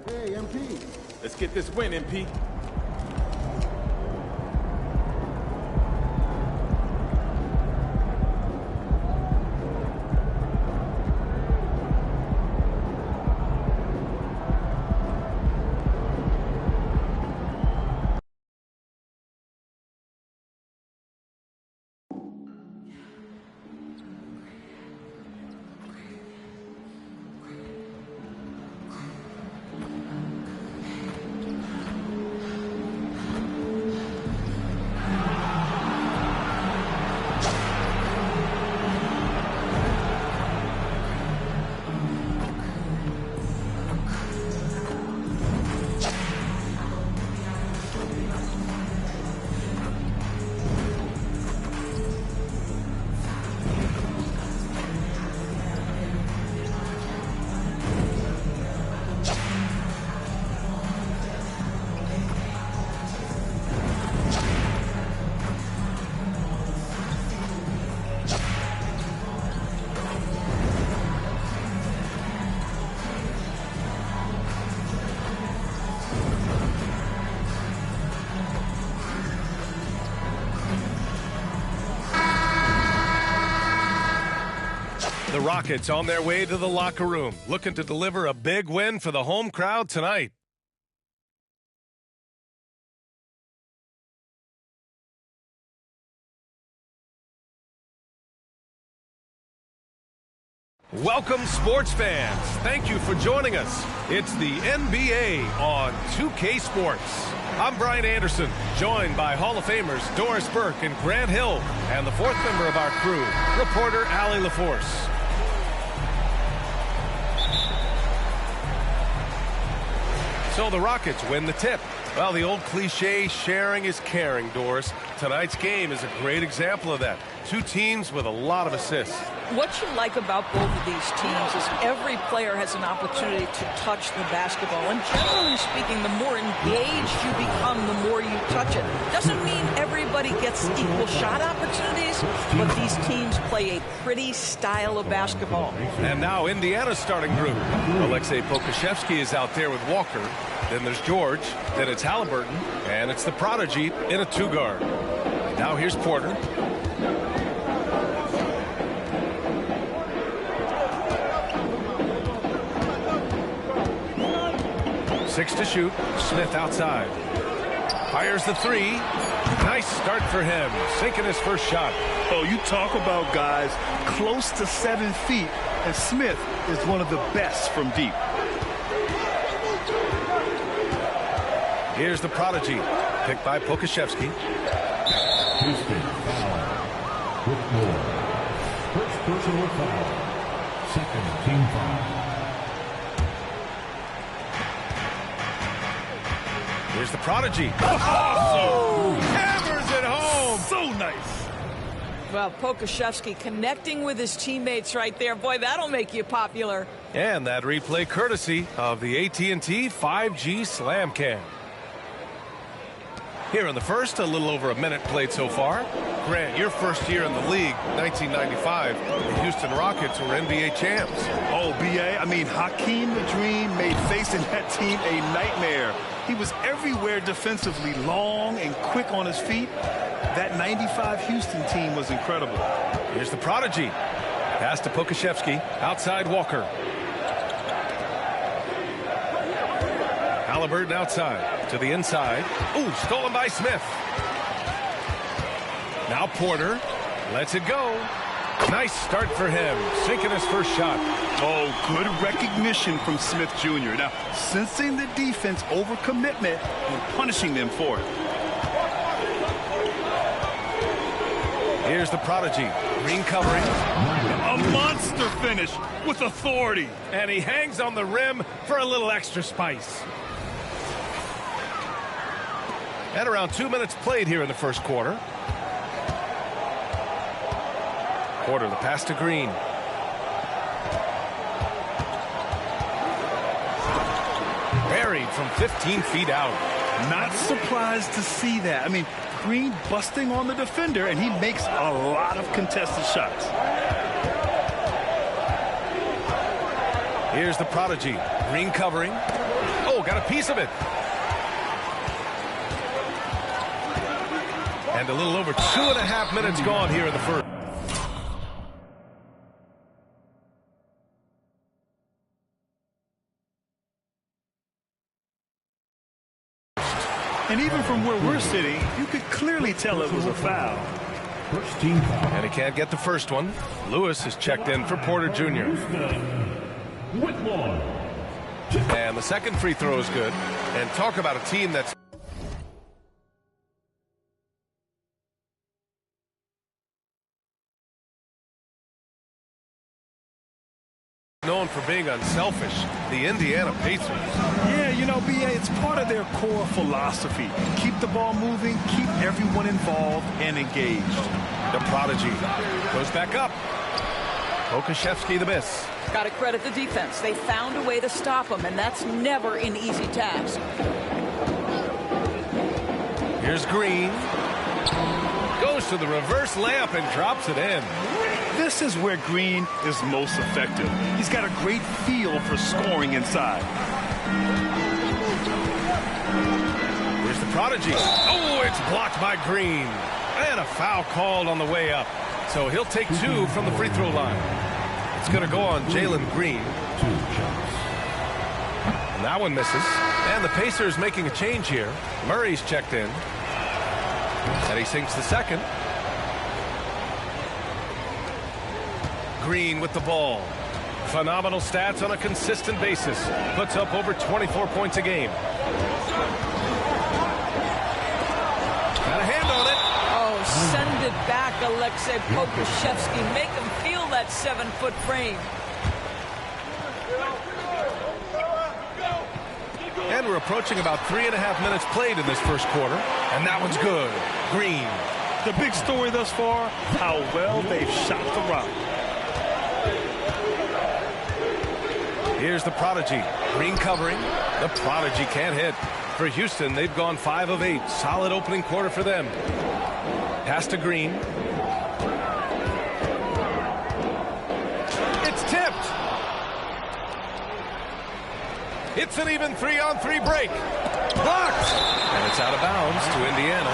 Hey, MP. Let's get this win, MP. The Rockets on their way to the locker room, looking to deliver a big win for the home crowd tonight. Welcome, sports fans. Thank you for joining us. It's the NBA on 2K Sports. I'm Brian Anderson, joined by Hall of Famers Doris Burke and Grant Hill, and the fourth member of our crew, reporter Allie LaForce. So the Rockets win the tip. Well, the old cliche, sharing is caring, Doris. Tonight's game is a great example of that. Two teams with a lot of assists. What you like about both of these teams is every player has an opportunity to touch the basketball. And generally speaking, the more engaged you become, the more you touch it. Doesn't mean everybody gets equal shot opportunities, but these teams play a pretty style of basketball. And now Indiana's starting group. Aleksej Pokusevski is out there with Walker. Then there's George. Then it's Halliburton. And it's the prodigy in a two-guard. Now here's Porter. Six to shoot. Smith outside. Fires the three. Nice start for him. Sinking his first shot. Oh, you talk about guys close to 7 feet, and Smith is one of the best from deep. Here's the prodigy, picked by Pokusevski. Houston foul with more. First personal foul. Second team foul. Here's the prodigy. Oh! Hammers it home. So nice. Well, Pokusevski connecting with his teammates right there. Boy, that'll make you popular. And that replay courtesy of the AT&T 5G Slam Cam. Here in the first, a little over a minute played so far. Grant, your first year in the league, 1995, the Houston Rockets were NBA champs. Oh, B.A., I mean, Hakeem the Dream made facing that team a nightmare. He was everywhere defensively, long and quick on his feet. That 95 Houston team was incredible. Here's the prodigy. Pass to Pokusevski. Outside Walker. Halliburton outside to the inside. Ooh, stolen by Smith. Now Porter lets it go. Nice start for him, sinking his first shot. Oh, good recognition from Smith Jr. Now, sensing the defense overcommitment and punishing them for it. Here's the prodigy. Green covering. A monster finish with authority. And he hangs on the rim for a little extra spice. And around 2 minutes played here in the first quarter. Porter, the pass to Green. Buried from 15 feet out. Not surprised to see that. I mean, Green busting on the defender, and he makes a lot of contested shots. Here's the prodigy. Green covering. Oh, got a piece of it. And a little over 2.5 minutes gone here in the first. And even from where we're sitting, you could clearly tell it was a foul. First team foul. And he can't get the first one. Lewis is checked in for Porter Jr. Whitmore. And the second free throw is good. And talk about a team that's known for being unselfish, the Indiana Pacers. Yeah, you know, B.A., it's part of their core philosophy. Keep the ball moving, keep everyone involved and engaged. The prodigy goes back up. Pokusevski the miss. Got to credit the defense. They found a way to stop him, and that's never an easy task. Here's Green. Goes to the reverse layup and drops it in. This is where Green is most effective. He's got a great feel for scoring inside. Here's the prodigy. Oh, it's blocked by Green. And a foul called on the way up. So he'll take two from the free throw line. It's going to go on Jalen Green. And that one misses. And the Pacers making a change here. Murray's checked in. And he sinks the second. Green with the ball. Phenomenal stats on a consistent basis. Puts up over 24 points a game. Got a hand on it. Oh, send it back, Alexei Pokusevski. Make him feel that 7-foot frame. And we're approaching about 3.5 minutes played in this first quarter. And that one's good. Green. The big story thus far, how well they've shot the rock. Here's the Prodigy. Green covering. The Prodigy can't hit. For Houston, they've gone 5 of 8. Solid opening quarter for them. Pass to Green. It's tipped. It's an even 3-on-3 break. Blocked. And it's out of bounds to Indiana.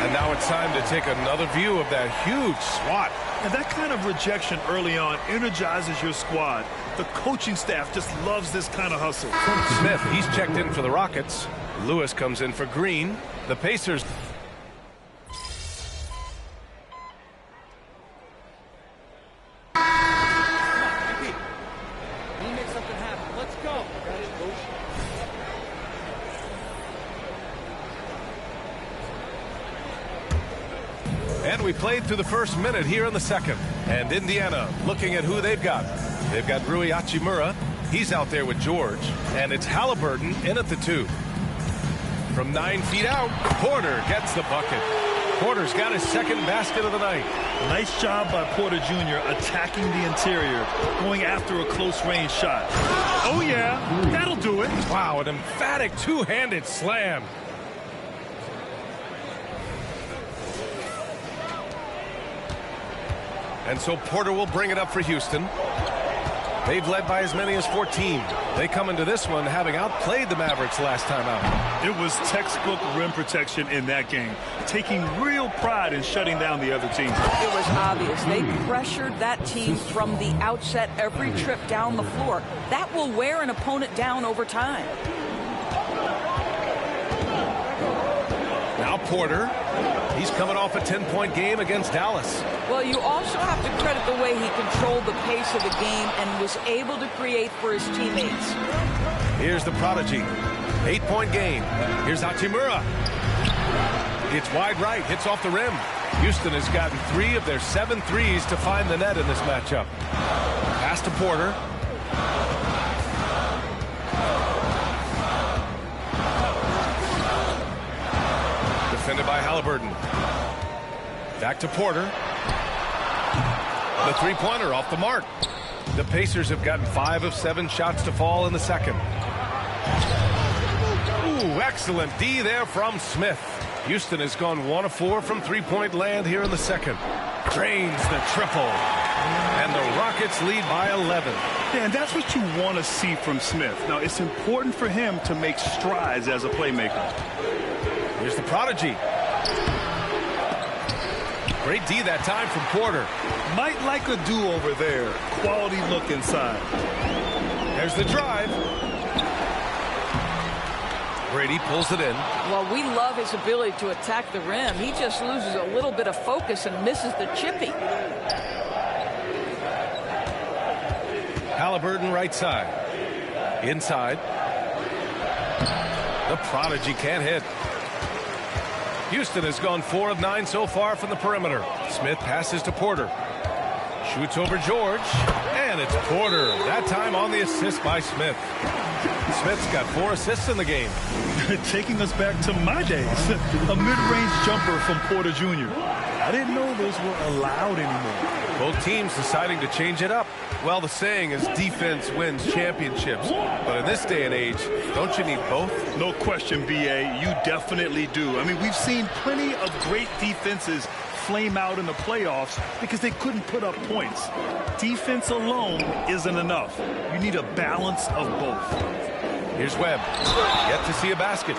And now it's time to take another view of that huge swat. And that kind of rejection early on energizes your squad. The coaching staff just loves this kind of hustle. Smith, he's checked in for the Rockets. Lewis comes in for Green. The Pacers. And we played through the first minute here in the second. And Indiana looking at who they've got. They've got Rui Hachimura. He's out there with George. And it's Halliburton in at the 2. From 9 feet out, Porter gets the bucket. Porter's got his second basket of the night. Nice job by Porter Jr. attacking the interior, going after a close-range shot. Oh, yeah, that'll do it. Wow, an emphatic two-handed slam. And so Porter will bring it up for Houston. They've led by as many as 14. They come into this one having outplayed the Mavericks last time out. It was textbook rim protection in that game, taking real pride in shutting down the other team. It was obvious. They pressured that team from the outset every trip down the floor. That will wear an opponent down over time. Now Porter. He's coming off a 10-point game against Dallas. Well, you also have to credit the way he controlled the pace of the game and was able to create for his teammates. Here's the Prodigy. 8-point game. Here's Hachimura. It's wide right. Hits off the rim. Houston has gotten 3 of their 7 threes to find the net in this matchup. Pass to Porter. Defended by Halliburton. Back to Porter. The three-pointer off the mark. The Pacers have gotten 5 of 7 shots to fall in the second. Ooh, excellent D there from Smith. Houston has gone 1 of 4 from three-point land here in the second. Drains the triple. And the Rockets lead by 11. Yeah, and that's what you want to see from Smith. Now, it's important for him to make strides as a playmaker. Here's the Prodigy. Great D that time from Porter. Might like a do-over there. Quality look inside. There's the drive. Brady pulls it in. Well, we love his ability to attack the rim. He just loses a little bit of focus and misses the chippy. Halliburton right side. Inside. The Prodigy can't hit. Houston has gone 4 of 9 so far from the perimeter. Smith passes to Porter. Shoots over George. And it's Porter. That time on the assist by Smith. Smith's got 4 assists in the game. Taking us back to my days. A mid-range jumper from Porter Jr. I didn't know those were allowed anymore. Both teams deciding to change it up. Well, the saying is defense wins championships. But in this day and age, don't you need both? No question, B.A. You definitely do. I mean, we've seen plenty of great defenses flame out in the playoffs because they couldn't put up points. Defense alone isn't enough. You need a balance of both. Here's Webb. Yet to see a basket.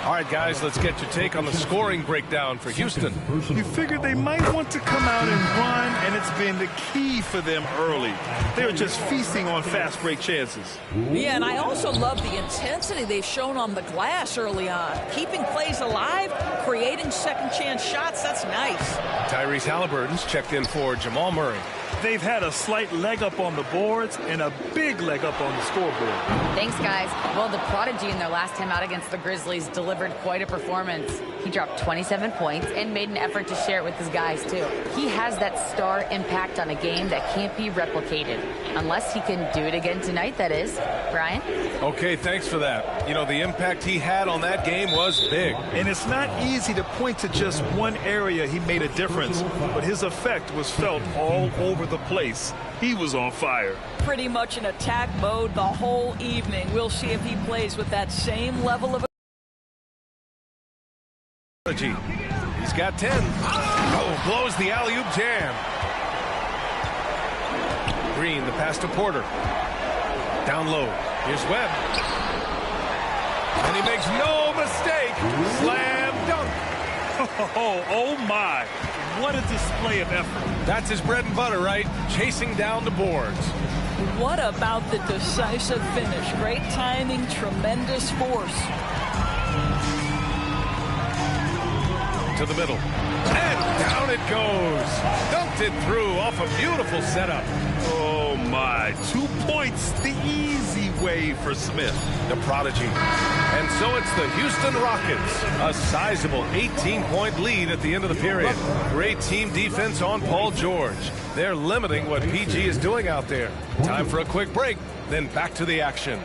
All right, guys, let's get your take on the scoring breakdown for Houston. You figured they might want to come out and run, and it's been the key for them early. They're just feasting on fast break chances. Yeah, and I also love the intensity they've shown on the glass early on. Keeping plays alive, creating second chance shots, that's nice. Tyrese Halliburton's checked in for Jamal Murray. They've had a slight leg up on the boards and a big leg up on the scoreboard. Thanks, guys. Well, the prodigy in their last time out against the Grizzlies delivered quite a performance. He dropped 27 points and made an effort to share it with his guys, too. He has that star impact on a game that can't be replicated. Unless he can do it again tonight, that is. Brian? Okay, thanks for that. You know, the impact he had on that game was big. And it's not easy to point to just one area he made a difference, but his effect was felt all over the place. He was on fire. Pretty much in attack mode the whole evening. We'll see if he plays with that same level of... He's got 10. Oh, blows the alley-oop jam. Green, the pass to Porter. Down low. Here's Webb. And he makes no mistake. Slam dunk. Oh my. What a display of effort. That's his bread and butter, right? Chasing down the boards. What about the decisive finish? Great timing, tremendous force. To the middle. And down it goes. Dunked it through off a beautiful setup. Oh, my. 2 points the easy way for Smith. The prodigy. And so it's the Houston Rockets. A sizable 18-point lead at the end of the period. Great team defense on Paul George. They're limiting what PG is doing out there. Time for a quick break, then back to the action.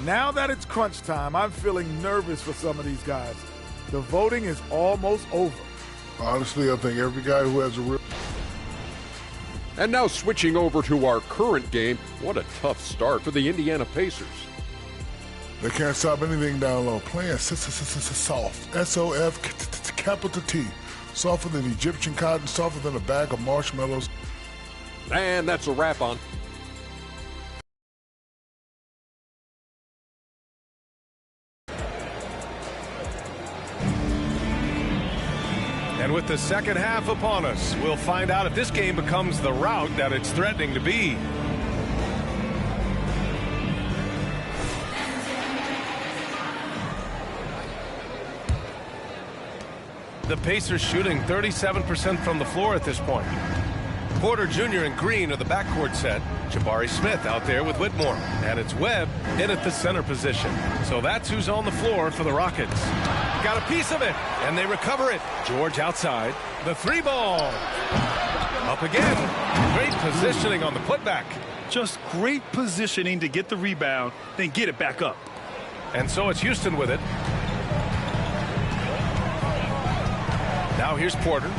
Now that it's crunch time, I'm feeling nervous for some of these guys. The voting is almost over. Honestly, I think every guy who has a real... And now switching over to our current game, what a tough start for the Indiana Pacers. They can't stop anything down low. Playing soft. S-O-F, capital T. Softer than Egyptian cotton, softer than a bag of marshmallows. And that's a wrap on And with the second half upon us, we'll find out if this game becomes the rout that it's threatening to be. The Pacers shooting 37% from the floor at this point. Porter Jr. and Green are the backcourt set. Jabari Smith out there with Whitmore. And it's Webb in at the center position. So that's who's on the floor for the Rockets. Got a piece of it, and they recover it. George outside. The three ball. Up again. Great positioning on the putback. Just great positioning to get the rebound, then get it back up. And so it's Houston with it. Now here's Porter.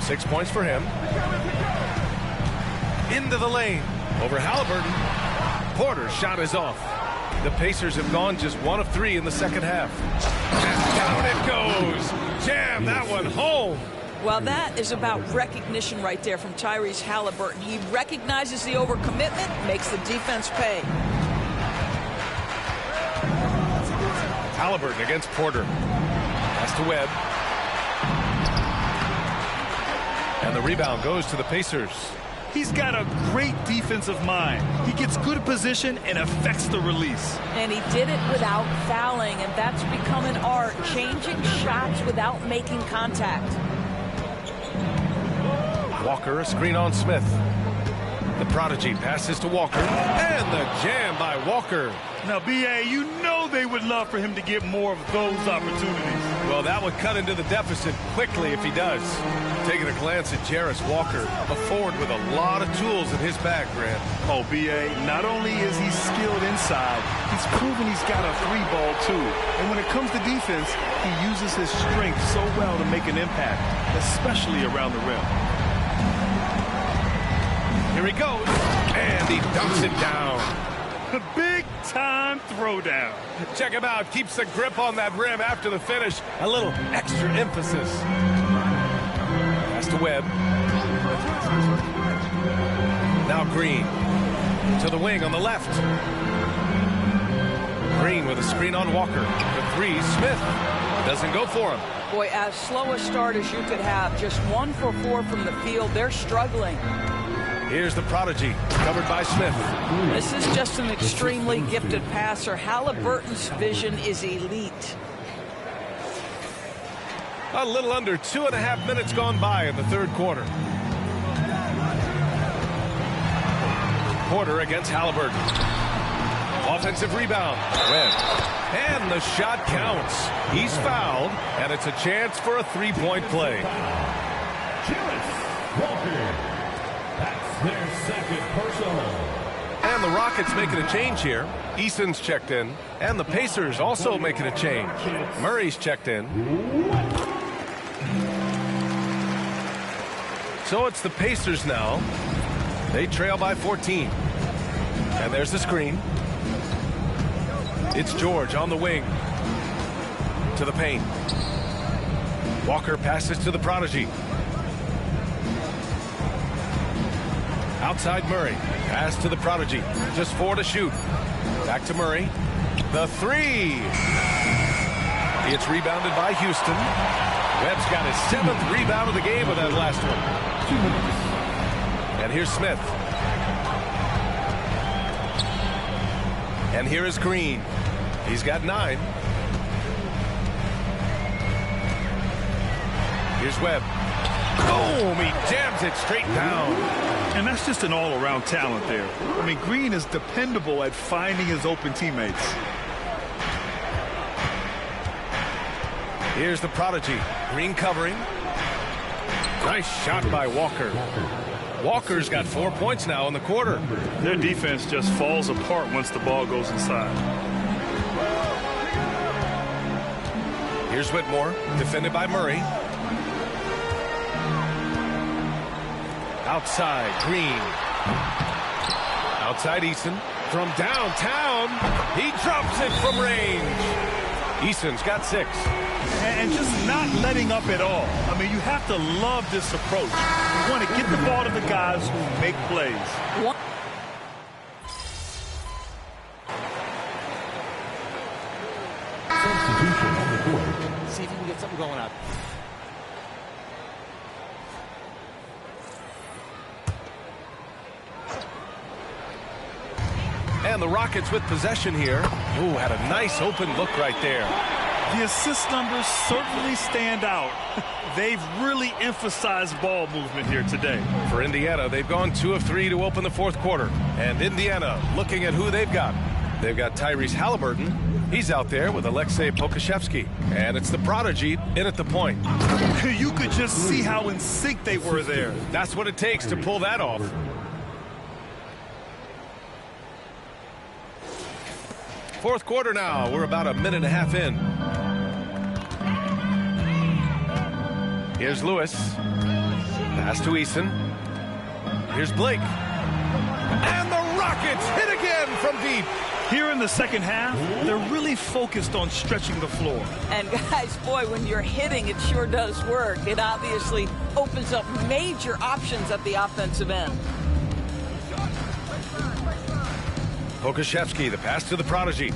6 points for him. Into the lane. Over Halliburton. Porter's shot is off. The Pacers have gone just 1 of 3 in the second half. And down it goes. Jam that one home. Well, that is about recognition right there from Tyrese Halliburton. He recognizes the overcommitment, makes the defense pay. Halliburton against Porter. Pass to Webb. And the rebound goes to the Pacers. He's got a great defensive mind. He gets good position and affects the release. And he did it without fouling, and that's become an art, changing shots without making contact. Walker, a screen on Smith. The prodigy passes to Walker, and the jam by Walker. Now, B.A., you know they would love for him to get more of those opportunities. Well, that would cut into the deficit quickly if he does. Taking a glance at Jarris Walker, a forward with a lot of tools in his bag, Grant. Oh, B.A., not only is he skilled inside, he's proven he's got a three ball, too. And when it comes to defense, he uses his strength so well to make an impact, especially around the rim. Here he goes, and he dunks it down. The big-time throwdown. Check him out. Keeps the grip on that rim after the finish. A little extra emphasis. Pass to Webb. Now Green. To the wing on the left. Green with a screen on Walker. The three, Smith. Doesn't go for him. Boy, as slow a start as you could have. Just 1 for 4 from the field. They're struggling. Here's the prodigy, covered by Smith. This is just an extremely gifted passer. Halliburton's vision is elite. A little under 2.5 minutes gone by in the third quarter. Porter against Halliburton. Offensive rebound. Webb. And the shot counts. He's fouled, and it's a chance for a three-point play. That's their second personal. And the Rockets making a change here. Eason's checked in, and the Pacers also making a change. Murray's checked in. So it's the Pacers now. They trail by 14. And there's the screen. It's George on the wing. To the paint. Walker passes to the prodigy. Outside Murray. Pass to the prodigy. Just 4 to shoot. Back to Murray. The three. It's rebounded by Houston. Webb's got his 7th rebound of the game with that last one. And here's Smith. And here is Green. He's got 9. Here's Webb. Boom! He jams it straight down. And that's just an all-around talent there. I mean, Green is dependable at finding his open teammates. Here's the prodigy. Green covering. Nice shot by Walker. Walker's got 4 points now in the quarter. Their defense just falls apart once the ball goes inside. Here's Whitmore, defended by Murray. Outside, Green. Outside, Eason. From downtown, he drops it from range. Eason's got 6. And just not letting up at all. I mean, you have to love this approach. You want to get the ball to the guys who make plays. Substitution on the court. See if you can get something going out. And the Rockets with possession here. Ooh, had a nice open look right there. The assist numbers certainly stand out. They've really emphasized ball movement here today. For Indiana, they've gone 2 of 3 to open the fourth quarter. And Indiana looking at who they've got. They've got Tyrese Halliburton. He's out there with Alexei Pokusevski. And it's the prodigy in at the point. You could just see how in sync they were there. That's what it takes to pull that off. Fourth quarter now. We're about a minute and a half in. Here's Lewis. Pass to Eason. Here's Blake. And the Rockets hit again from deep. Here in the second half, they're really focused on stretching the floor. And guys, boy, when you're hitting, it sure does work. It obviously opens up major options at the offensive end. Pokusevski, the pass to the prodigy.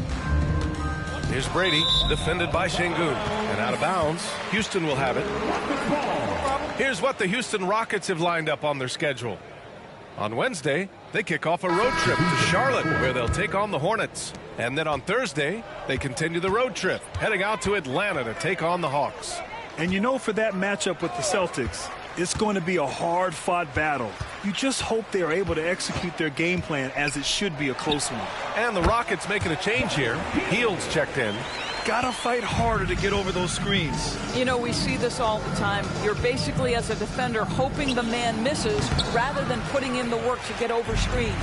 Here's Brady, defended by Şengün. And out of bounds, Houston will have it. Here's what the Houston Rockets have lined up on their schedule. On Wednesday, they kick off a road trip to Charlotte, where they'll take on the Hornets. And then on Thursday, they continue the road trip, heading out to Atlanta to take on the Hawks. And you know, for that matchup with the Celtics, it's going to be a hard-fought battle. You just hope they are able to execute their game plan, as it should be a close one. And the Rockets making a change here. Heald's checked in. Gotta fight harder to get over those screens. You know, we see this all the time. You're basically, as a defender, hoping the man misses rather than putting in the work to get over screens.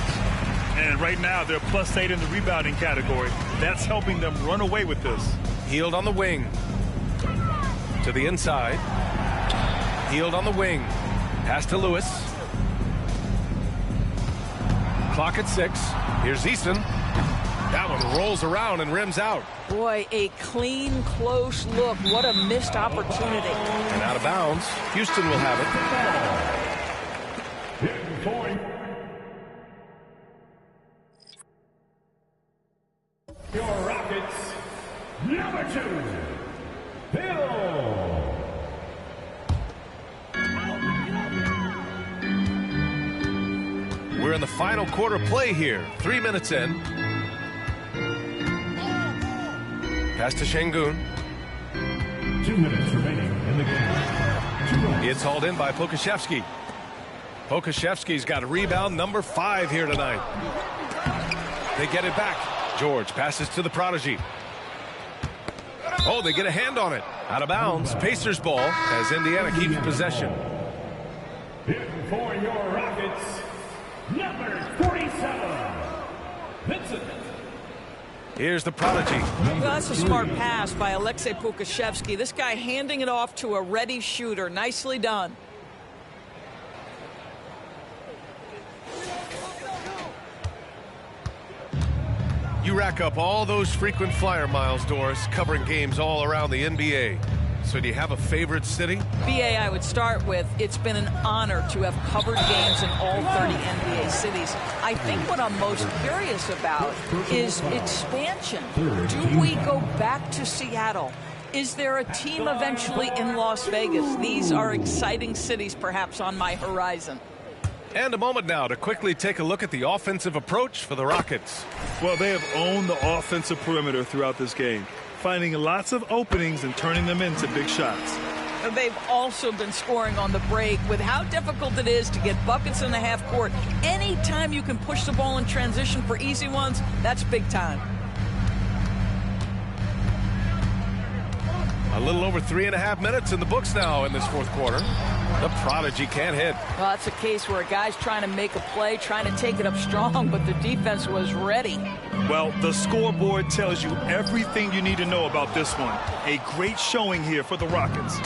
And right now, they're +8 in the rebounding category. That's helping them run away with this. Hield on the wing. To the inside. Hield on the wing. Pass to Lewis. Clock at 6. Here's Eason. That one rolls around and rims out. Boy, a clean, close look. What a missed opportunity. And out of bounds. Houston will have it. Your Rockets, number 2, Bill. We're in the final quarter play here. 3 minutes in. Pass to Şengün. 2 minutes remaining in the game. It's hauled in by Pokusevski. Pokusevski's got a rebound, number 5 here tonight. They get it back. George passes to the prodigy. Oh, they get a hand on it. Out of bounds. Pacers ball as Indiana keeps possession. In for your Rockets, number 47, Vincent. Here's the prodigy. Well, that's a smart pass by Aleksej Pokusevski. This guy handing it off to a ready shooter. Nicely done. You rack up all those frequent flyer miles, Doris, covering games all around the NBA. So do you have a favorite city? BA, I would start with, it's been an honor to have covered games in all 30 NBA cities. I think what I'm most curious about is expansion. Do we go back to Seattle? Is there a team eventually in Las Vegas? These are exciting cities perhaps on my horizon. And a moment now to quickly take a look at the offensive approach for the Rockets. Well, they have owned the offensive perimeter throughout this game, finding lots of openings and turning them into big shots. They've also been scoring on the break. With how difficult it is to get buckets in the half court, anytime you can push the ball in transition for easy ones, that's big time. A little over 3.5 minutes in the books now in this fourth quarter. The prodigy can't hit. Well, that's a case where a guy's trying to make a play, trying to take it up strong, but the defense was ready. Well, the scoreboard tells you everything you need to know about this one. A great showing here for the Rockets.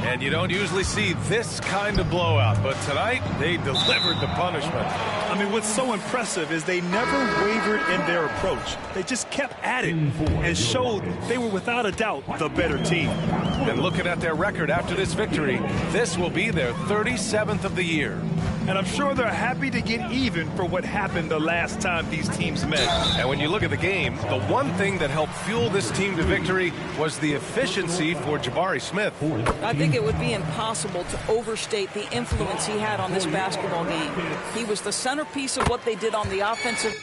And you don't usually see this kind of blowout, but tonight they delivered the punishment. I mean, what's so impressive is they never wavered in their approach. They just kept at it and showed they were without a doubt the better team. And looking at their record after this victory, this will be their 37th of the year. And I'm sure they're happy to get even for what happened the last time these teams met. And when you look at the game, the one thing that helped fuel this team to victory was the efficiency for Jabari Smith. I think it would be impossible to overstate the influence he had on this basketball game. He was the centerpiece of what they did on the offensive.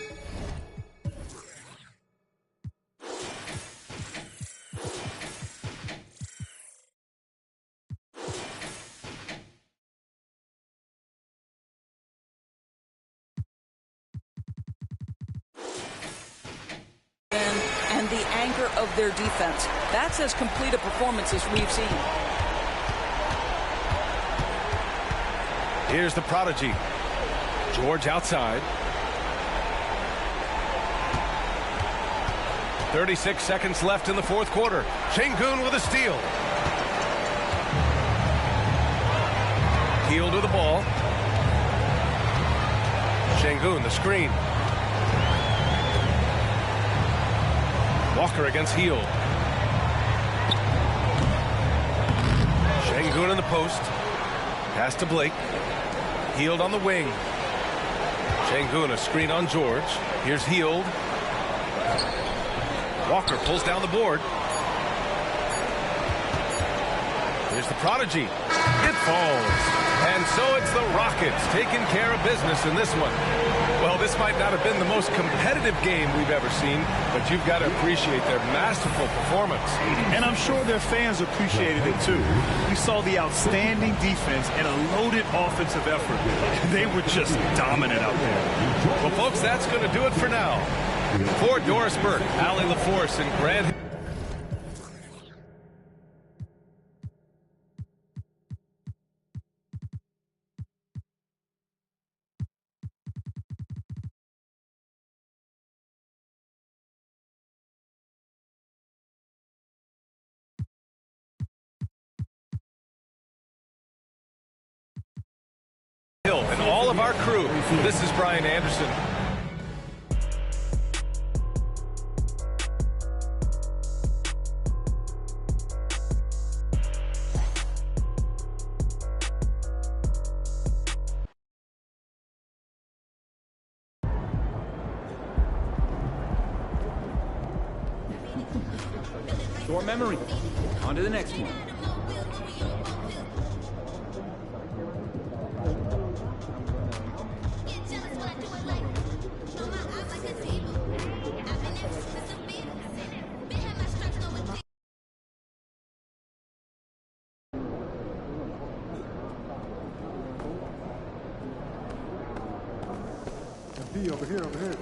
And the anchor of their defense. That's as complete a performance as we've seen. Here's the prodigy. George outside. 36 seconds left in the fourth quarter. Şengün with a steal. Hield to the ball. Şengün, the screen. Walker against Hield. Şengün in the post. Pass to Blake. Hield on the wing. Şengün, a screen on George. Here's Hield. Walker pulls down the board. Here's the prodigy. It falls. And so it's the Rockets taking care of business in this one. Well, this might not have been the most competitive game we've ever seen, but you've got to appreciate their masterful performance. And I'm sure their fans appreciated it too. We saw the outstanding defense and a loaded offensive effort. They were just dominant out there. Well, folks, that's going to do it for now. For Doris Burke, Allie LaForce, and Grant. And all of our crew, this is Brian Anderson. Short memory. On to the next one. Over here, over here.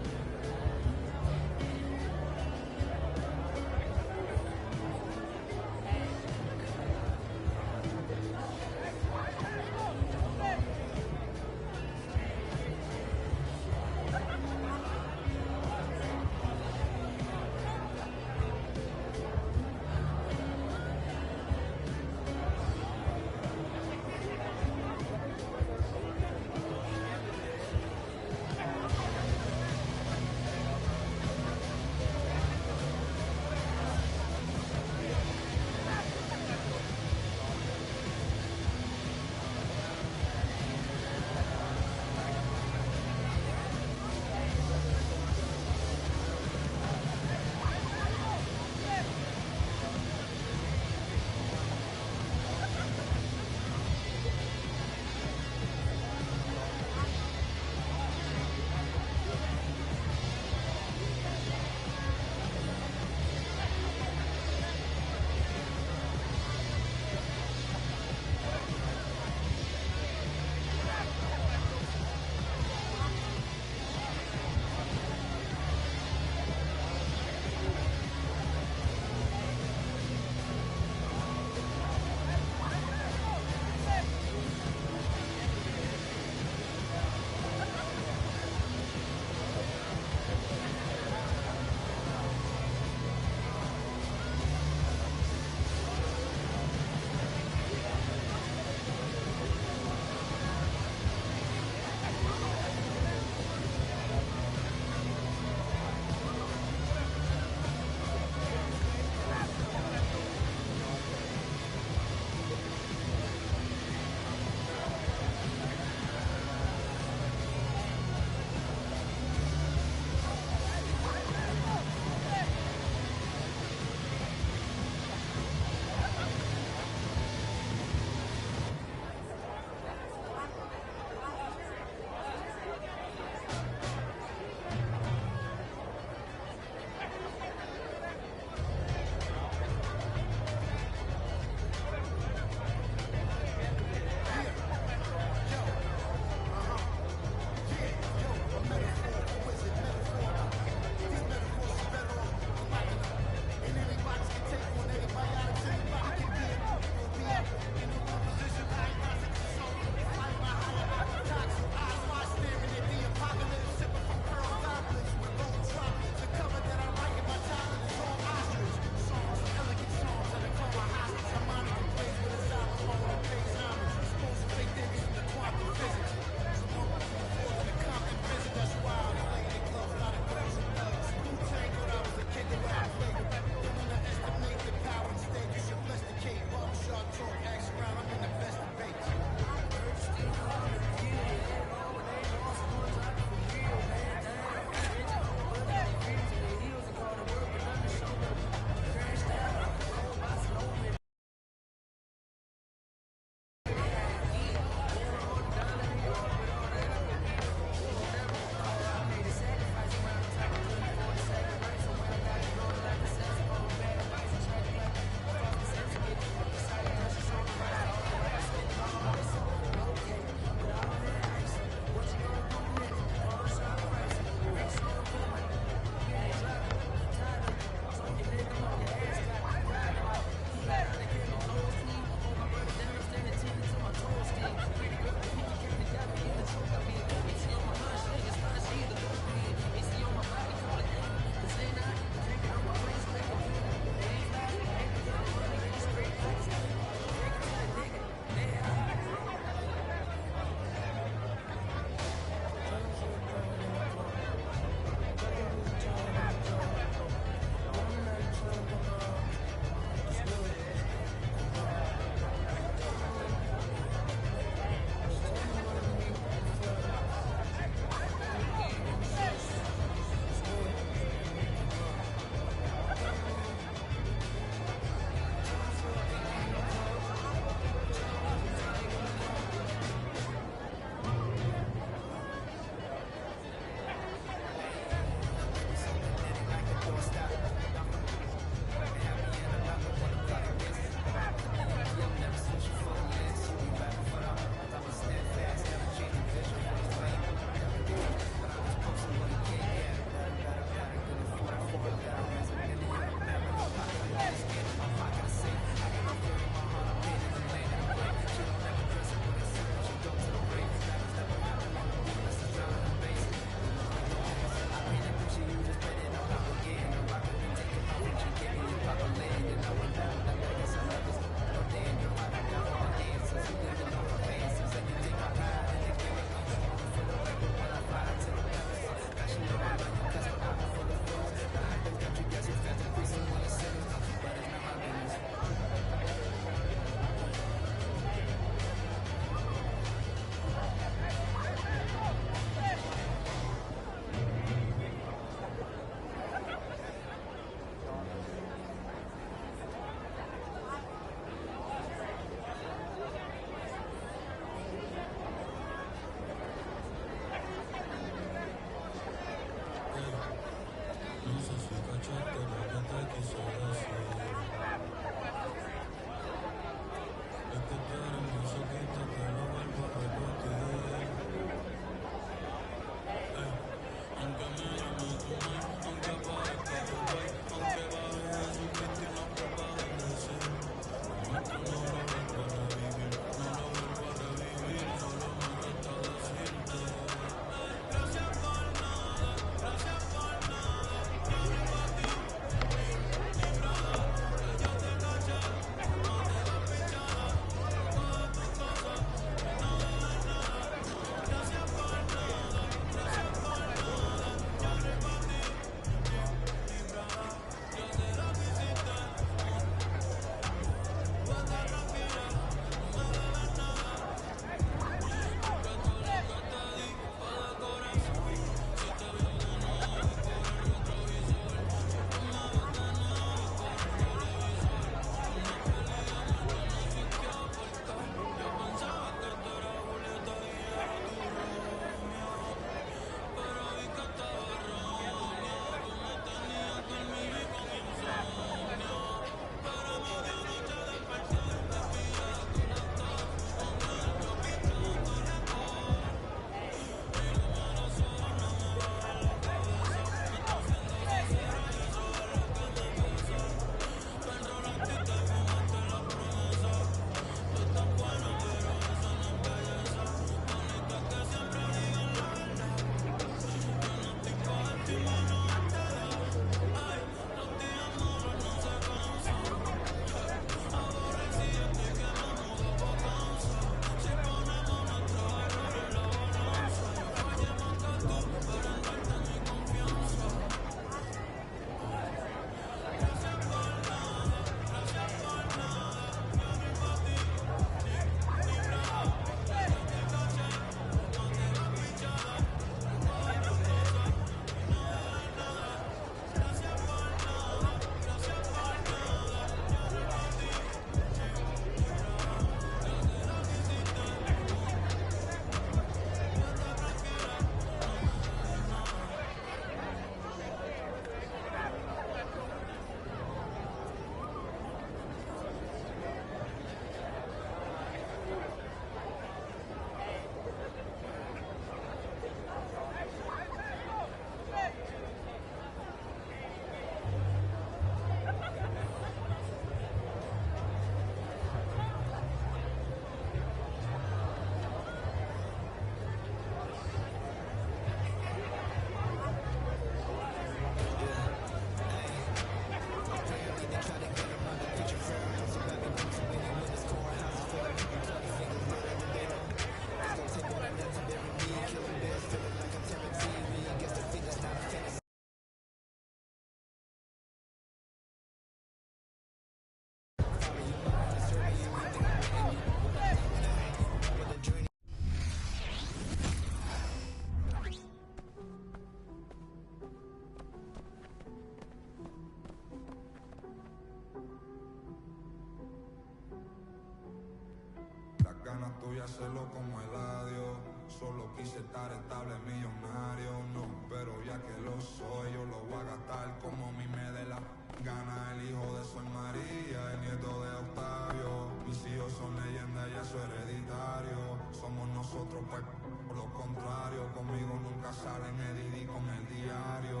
ganas tuyas hacerlo como el adiós. Solo quise estar estable, millonario, no, pero ya que lo soy, yo lo voy a gastar como a mí me dé la gana. El hijo de Soy María, el nieto de Octavio. Mis hijos son leyendas, ya eso hereditario. Somos nosotros, pues, por lo contrario. Conmigo nunca salen Eddie con el diario.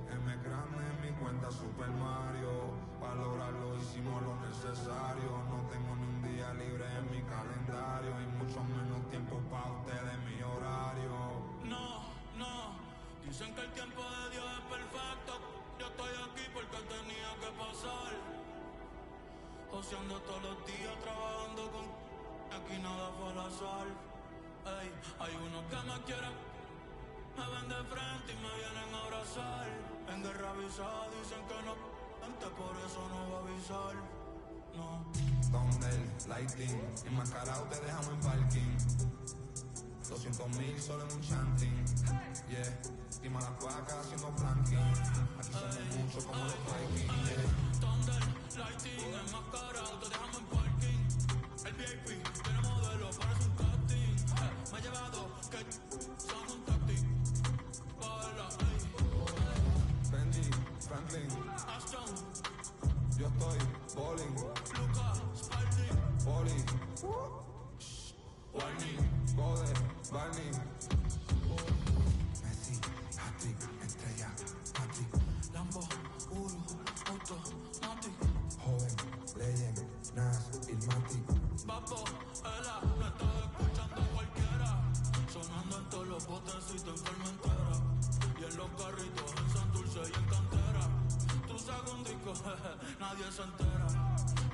M grande en mi cuenta Super Mario. Para lograrlo hicimos lo necesario. No tengo ni un día libre en mi calendario y mucho menos tiempo para ustedes, mi horario. No, dicen que el tiempo de Dios es perfecto. Yo estoy aquí porque tenía que pasar. Joseando todos los días, trabajando con aquí nada fue al azar. Ey, hay unos que me quieren, me ven de frente y me vienen a abrazar. En guerra avisada dicen que no, antes por eso no voy a avisar. No. Thunder, lighting, enmascarado te dejamos en parking. 200,000 solo en un chanting. Yeah, estima las placas haciendo flanking. Aquí somos muchos como los Vikings. Yeah. Thunder, lighting, enmascarado te dejamos en parking. El VIP tiene modelo, parece un casting. Me ha llevado que son un táctic. Baila, Benji, Franklin, Ashton, yo estoy bowling. Luca, Spalding, Poli, Warning, Gode, Barney. Messi, hat-trick, estrella, Patrick. Lambo, Uru, Auto, Matic. Joven, Legend, Nas, Ilmatic. Papo, Ela, me está escuchando cualquiera. Sonando en todos los botecitos en Formentera. Y en los carritos en Santurce y en Cantera. Tú sacas un disco, nadie se entera.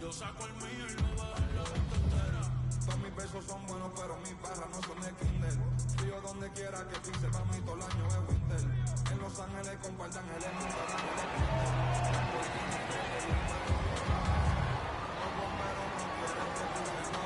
Yo saco el mío y lo bajo en la venta entera. Todos mis besos son buenos, pero mis barras no son de Kindle. Frío donde quiera que pise, para mí todo el año es winter. En Los Ángeles compartan el nunca dan el Los bomberos no quieren que tú no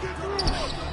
Get through!